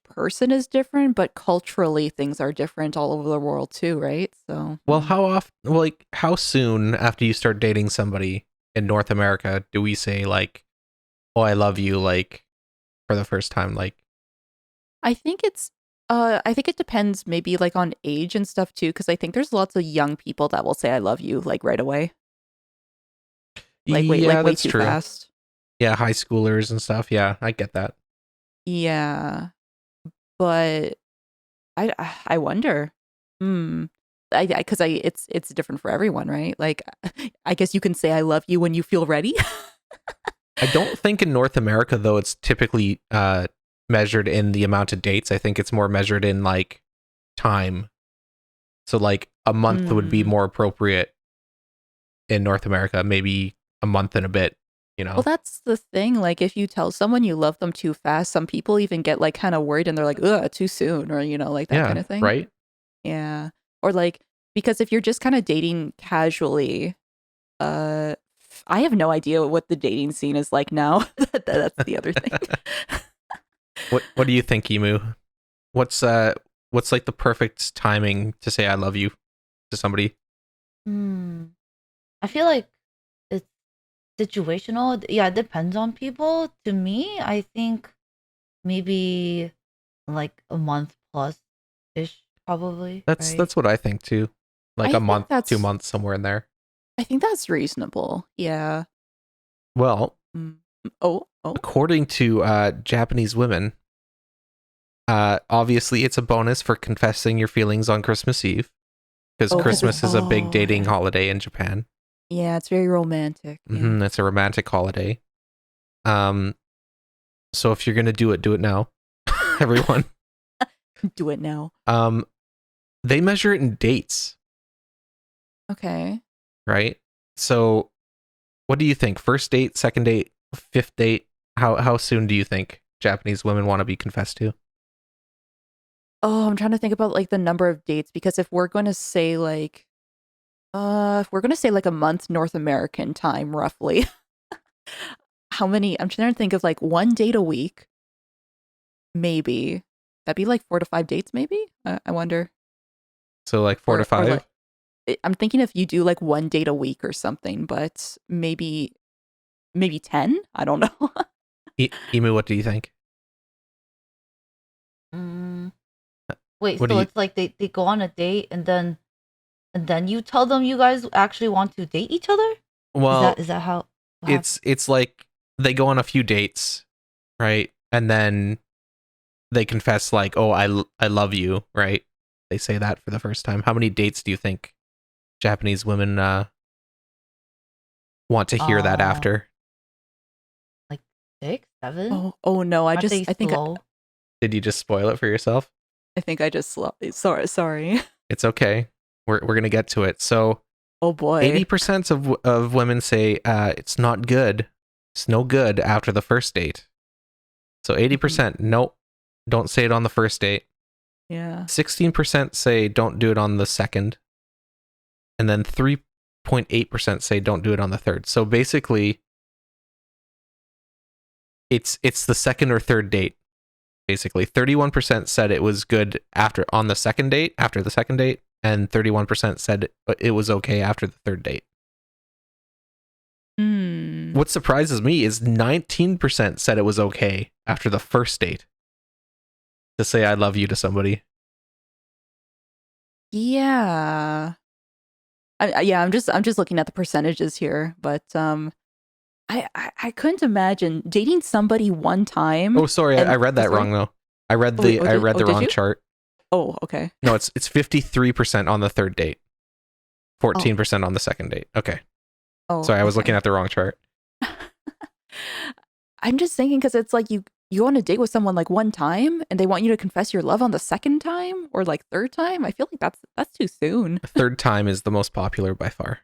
person is different, but culturally things are different all over the world too, right? So, Well, how soon after you start dating somebody in North America do we say like, "Oh, I love you," like for the first time? Like, I think it depends maybe like on age and stuff too, because I think there's lots of young people that will say I love you like right away. Like yeah, way that's too true. fast. Yeah, high schoolers and stuff. Yeah, I get that. Yeah. But I wonder. Hmm. Because it's different for everyone, right? Like, I guess you can say I love you when you feel ready. I don't think in North America though it's typically measured in the amount of dates. I think it's more measured in like time. So like a month would be Mm. more appropriate in North America, maybe a month and a bit, you know. Well, that's the thing. Like, if you tell someone you love them too fast, some people even get like kind of worried and they're like, ugh, too soon, or like that kind Yeah, of thing. right? Yeah. Or like, because if you're just kind of dating casually, uh, I have no idea what the dating scene is like now. That's the other thing. What do you think, Emu? What's like the perfect timing to say I love you to somebody? Hmm. I feel like it's situational. Yeah, it depends on people. To me, I think maybe like a month plus ish, probably. Right? That's what I think too. Like I a think month, that's 2 months, somewhere in there. I think that's reasonable. Yeah. Well, Mm. Oh. according to Japanese women, obviously it's a bonus for confessing your feelings on Christmas Eve because Oh, 'cause Christmas is a big dating yeah. holiday in Japan. Yeah, it's very romantic. Yeah. Mm-hmm, it's a romantic holiday. So if you're gonna do it now, everyone. Do it now. They measure it in dates, Okay. right? So, what do you think? First date, second date, fifth date? How soon do you think Japanese women want to be confessed to? Oh, I'm trying to think about like the number of dates because if we're going to say like a month North American time roughly, how many? I'm trying to think of like one date a week, maybe. that'd be like 4 to 5 dates, maybe. I wonder. So like 4 to Or 5. like, I'm thinking if you do like 1 date a week or something, but maybe 10. I don't know. Emu, what do you think? Mm, wait, What do so you? it's like they go on a date and then you tell them you guys actually want to date each other? Well, Is that how what happens? it's like they go on a few dates, right? And then they confess like, "Oh, I love you," right? They say that for the first time. How many dates do you think Japanese women want to hear that Uh after? like 6, 7? Oh no, Aren't they slow? Did you just spoil it for yourself? I think I just sorry. It's okay. We're gonna get to it. So Oh boy. 80% of women say it's not good. It's no good after the first date. So 80%, nope, don't say it on the first date. Yeah. 16% say don't do it on the second. And then 3.8% say don't do it on the third. So basically, it's the second or third date. Basically, 31% said it was good after the second date, and 31% said it was okay after the third date. What surprises me is 19% said it was okay after the first date to say I love you to somebody. Yeah. Yeah, I'm just looking at the percentages here, but I couldn't imagine dating somebody one time. Oh, sorry, I read that wrong though. I read the Did wrong you? chart. Oh, okay. No, it's 53% on the third date, 14% on the second date. Okay, Oh, sorry, I was okay. looking at the wrong chart. I'm just thinking because it's like you go on a date with someone like one time and they want you to confess your love on the second time or like third time. I feel like that's too soon. Third time is the most popular by far.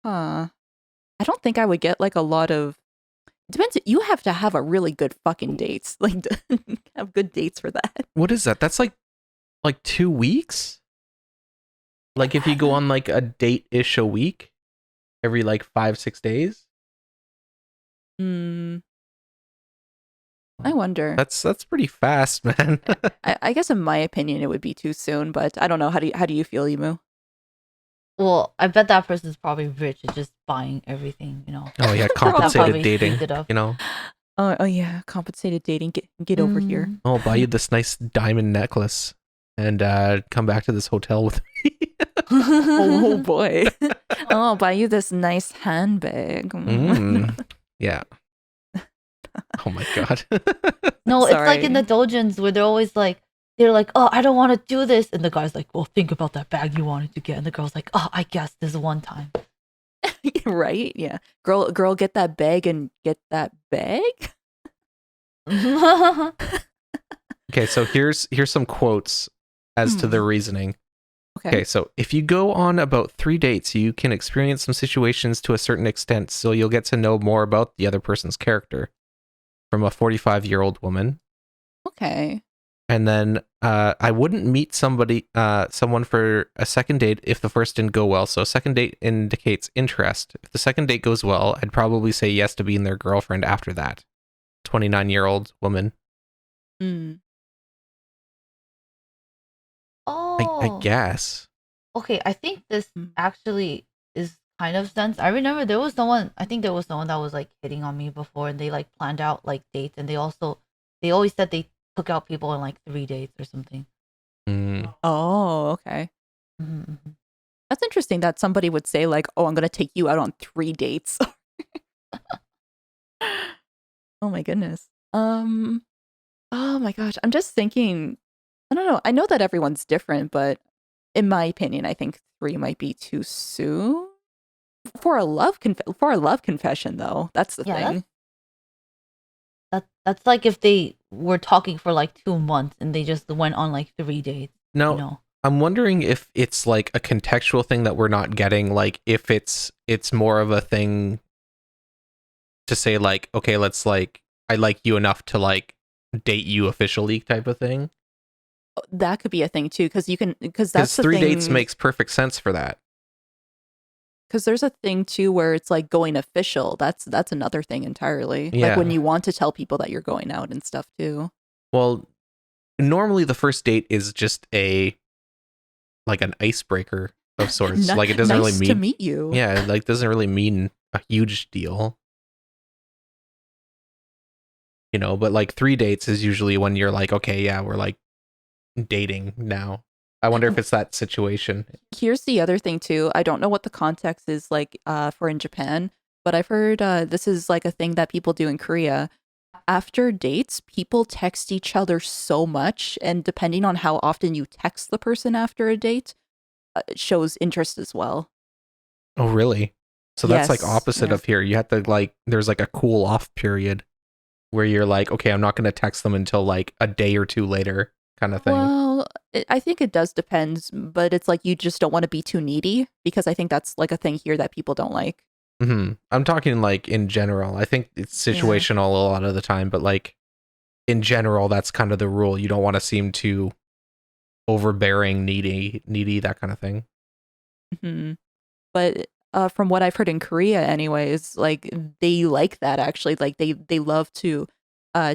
Huh. I don't think I would get like a lot of. Depends. You have to have a really good fucking dates. Like have good dates for that. What is that? That's like 2 weeks. Like if you go on like a date-ish a week, every like 5-6 days. Hmm. I wonder. That's pretty fast, man. I guess in my opinion it would be too soon, but I don't know. How do you feel, Emu? Well, I bet that person's probably rich and just buying everything, you know. Oh yeah, That compensated probably dating. speeds it up. You know, Oh yeah, compensated dating. Get over here. I'll buy you this nice diamond necklace and come back to this hotel with me. Oh boy. Oh, I'll buy you this nice handbag. Yeah. Oh my god. No, it's like in Sorry. the dojins where they're like, oh, I don't want to do this, and the guy's like, well, think about that bag you wanted to get, and the girl's like, oh, I guess this one time. Right? Yeah. Girl, get that bag and get that bag? Okay, so here's some quotes as to the reasoning. Okay, so if you go on about 3 dates, you can experience some situations to a certain extent, so you'll get to know more about the other person's character. From a 45-year-old woman. Okay. And then I wouldn't meet someone for a second date if the first didn't go well. So a second date indicates interest. If the second date goes well, I'd probably say yes to being their girlfriend after that. 29-year-old woman. I Oh, guess. okay. I think this actually is kind of sense. I remember there was someone. I think there was someone that was like hitting on me before, and they like planned out like dates, and they always said they took out people on like 3 dates or something. Oh, okay. Mm-hmm. That's interesting that somebody would say like, "Oh, I'm going to take you out on 3 dates." Oh my goodness. Oh my gosh. I'm just thinking, I don't know. I know that everyone's different, but in my opinion, I think 3 might be too soon for a love confession though. That's the Yeah, thing. that's like if they were talking for like 2 months and they just went on like 3 dates. No, You know. I'm wondering if it's like a contextual thing that we're not getting, like if it's more of a thing to say like, okay, let's like, I like you enough to like date you officially type of thing. That could be a thing too, because that's the 3 thing. dates makes perfect sense for that. Because there's a thing too where it's like going official. That's another thing entirely. Yeah. Like when you want to tell people that you're going out and stuff too. Well, normally the first date is just an icebreaker of sorts. Ni- Like it doesn't nice really to mean meet you. yeah, like doesn't really mean a huge deal. But like 3 dates is usually when you're like, okay, yeah, we're like dating now. I wonder if it's that situation. Here's the other thing too. I don't know what the context is like for in Japan, but I've heard this is like a thing that people do in Korea. After dates, people text each other so much, and depending on how often you text the person after a date, it shows interest as well. Oh, really? So that's like Yes. opposite Yeah. of here. You have to like, there's like a cool off period where you're like, okay, I'm not going to text them until like a day or two later, kind of thing. Well, I think it does depend, but it's like you just don't want to be too needy because I think that's like a thing here that people don't like. I'm talking like in general. I think it's Yeah. situational a lot of the time, but like in general, that's kind of the rule. You don't want to seem too overbearing, needy, that kind of thing. Hmm. But from what I've heard in Korea, anyways, like they like that actually. Like they love to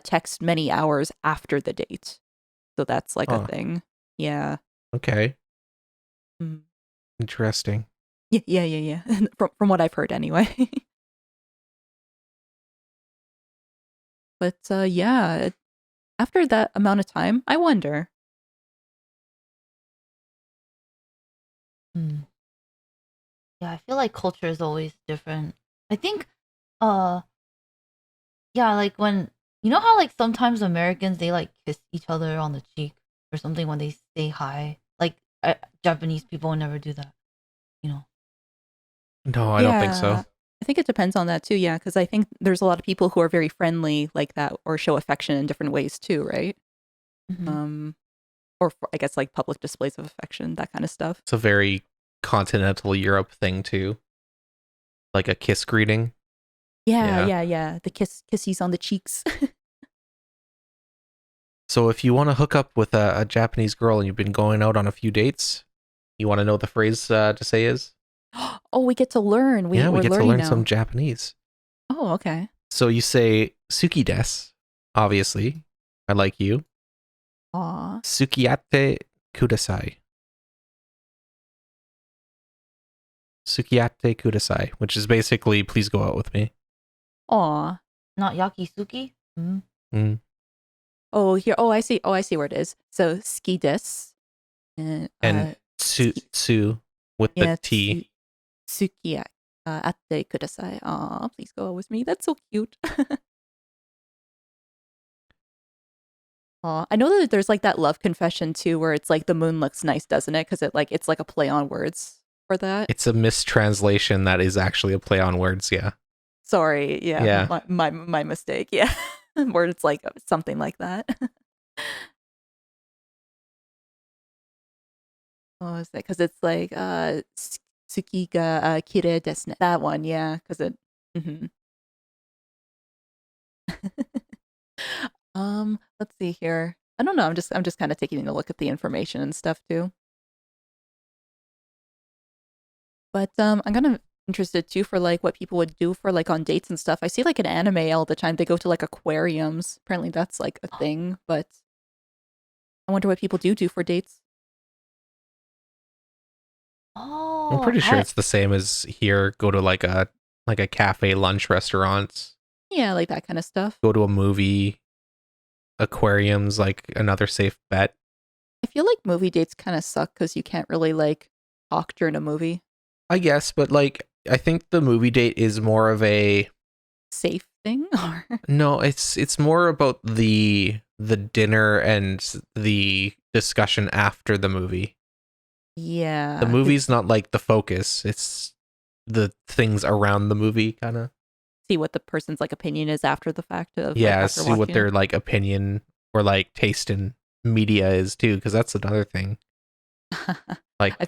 text many hours after the date. So that's like a Huh. thing. Yeah. Okay. Mm. Interesting. Yeah. From what I've heard, anyway. But yeah, after that amount of time, I wonder. Hmm. Yeah, I feel like culture is always different. I think, uh, yeah, like when you know how like sometimes Americans they like kiss each other on the cheek or something when they say hi. Like Japanese people would never do that. You know. No, I don't think so. Yeah. I think it depends on that too. Yeah, because I think there's a lot of people who are very friendly like that or show affection in different ways too, right? Mhm. Um, or I guess like public displays of affection, that kind of stuff. It's a very continental Europe thing too. Like a kiss greeting. Yeah. The kissies on the cheeks. So if you want to hook up with a Japanese girl and you've been going out on a few dates, you want to know what the phrase to say is? Oh, we get to learn. Yeah, we We're get to learning learn now. some Japanese. Oh, okay. So you say suki desu, obviously. I like you. Aw. Sukiyate kudasai. Sukiyate kudasai, which is basically please go out with me. Aw. Not yakisuki. Mm. Mm. Oh, here. Oh, I see. Oh, I see where it is. So ski desu. And tsu with the yeah, T. Sukiya. Atte kudasai. Aw, please go with me. That's so cute. Aw, I know that there's like that love confession too, where it's like the moon looks nice, doesn't it? Because it's like a play on words for that. It's a mistranslation that is actually a play on words, yeah. Sorry, yeah, Yeah. my mistake. Yeah, where it's like something like that. Oh, is it? Because it's like Tsuki ga kire desu ne. That one, yeah. Because it. Mhm. Let's see here. I don't know. I'm just kind of taking a look at the information and stuff too. But I'm kind of interested too for like what people would do for like on dates and stuff. I see like an anime all the time. They go to like aquariums. Apparently that's like a thing. But I wonder what people do for dates. I'm Oh, pretty sure it's the same as here. Go to like a cafe lunch restaurants. Yeah, like that kind of stuff. Go to a movie. Aquariums like another safe bet. I feel like movie dates kind of suck because you can't really like talk during a movie. I guess, but like I think the movie date is more of a Safe thing or no, it's more about the dinner and the discussion after the movie. yeah. The movie's not like the focus. It's the things around the movie kind of. See what the person's like opinion is after the fact of like Yeah, after see what watching their it. like opinion or like taste in media is too, because that's another thing. Like I-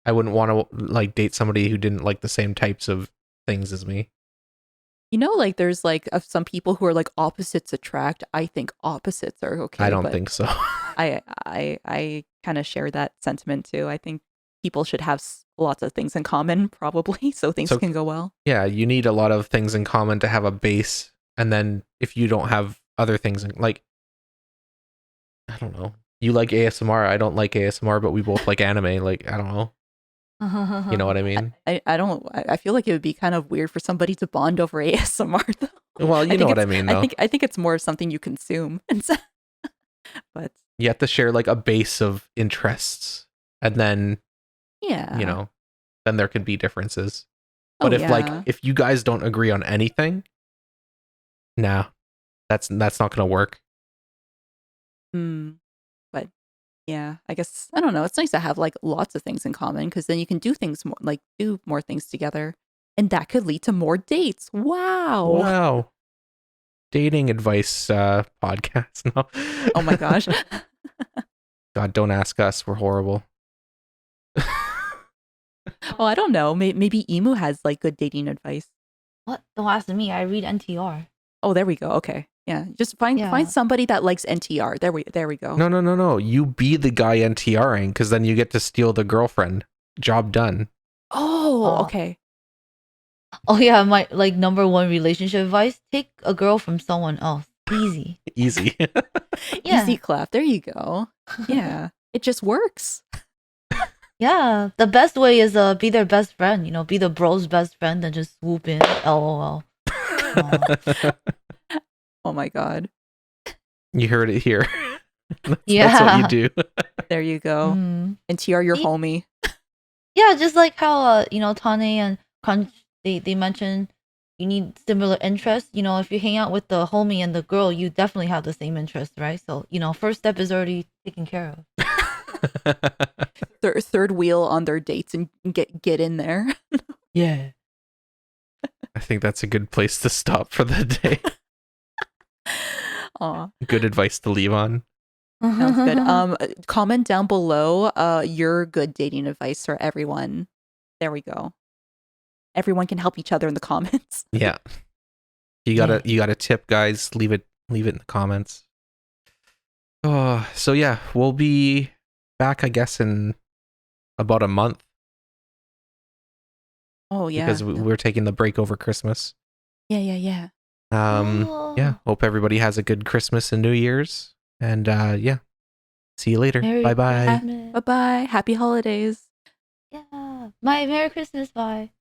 I wouldn't want to like date somebody who didn't like the same types of things as me. You know, like there's like some people who are like opposites attract. I think opposites are okay, I don't but think so. I kind of share that sentiment too. I think people should have lots of things in common, probably, so things So can go well. yeah, you need a lot of things in common to have a base, and then if you don't have other things like I don't know. You like ASMR, I don't like ASMR, but we both like anime. Like, I don't know. You know what I mean? I don't. I feel like it would be kind of weird for somebody to bond over ASMR though. Well, you know what I mean, though. I think it's more of something you consume, but You have to share like a base of interests, and then yeah, then there can be differences. oh But yeah. if you guys don't agree on anything, nah, that's not gonna work. But yeah, I guess I don't know. It's nice to have like lots of things in common because then you can do things more, like do more things together, and that could lead to more dates. Wow. Wow. Dating advice podcast. No. Oh my gosh. God, don't ask us. We're horrible. Oh, I don't know. Maybe Emu has like good dating advice. What? Don't ask me. I read NTR. Oh, there we go. Okay. Yeah. Just find Yeah. somebody that likes NTR. There we go. No. You be the guy NTRing, because then you get to steal the girlfriend. Job done. Oh, Oh. okay. Oh yeah, my like number one relationship advice: take a girl from someone else. Easy. Easy. Yeah. Easy clap. There you go. Yeah. It just works. Yeah. The best way is be their best friend. You know, be the bro's best friend and just swoop in. LOL. Aw. Oh my god. You heard it here. That's Yeah. what you do. There you go. Mm. NTR your See? homie. Yeah, just like how you know, Tane and Crunch, they mentioned you need similar interests. You know, if you hang out with the homie and the girl, you definitely have the same interests, right? So you know, first step is already taken care of. Third wheel on their dates and get in there. Yeah. I think that's a good place to stop for the day. Aw. Good advice to leave on. Sounds good. Comment down below your good dating advice for everyone. There we go. Everyone can help each other in the comments. Yeah. You got a tip, guys. Leave it in the comments. Oh, so yeah, we'll be back, I guess, in about a month. Oh yeah. Because we're taking the break over Christmas. Yeah. Yeah, hope everybody has a good Christmas and New Year's. And yeah. See you later. Merry Bye-bye. Christmas. Bye-bye. Happy holidays. Yeah. My Merry Christmas. Bye.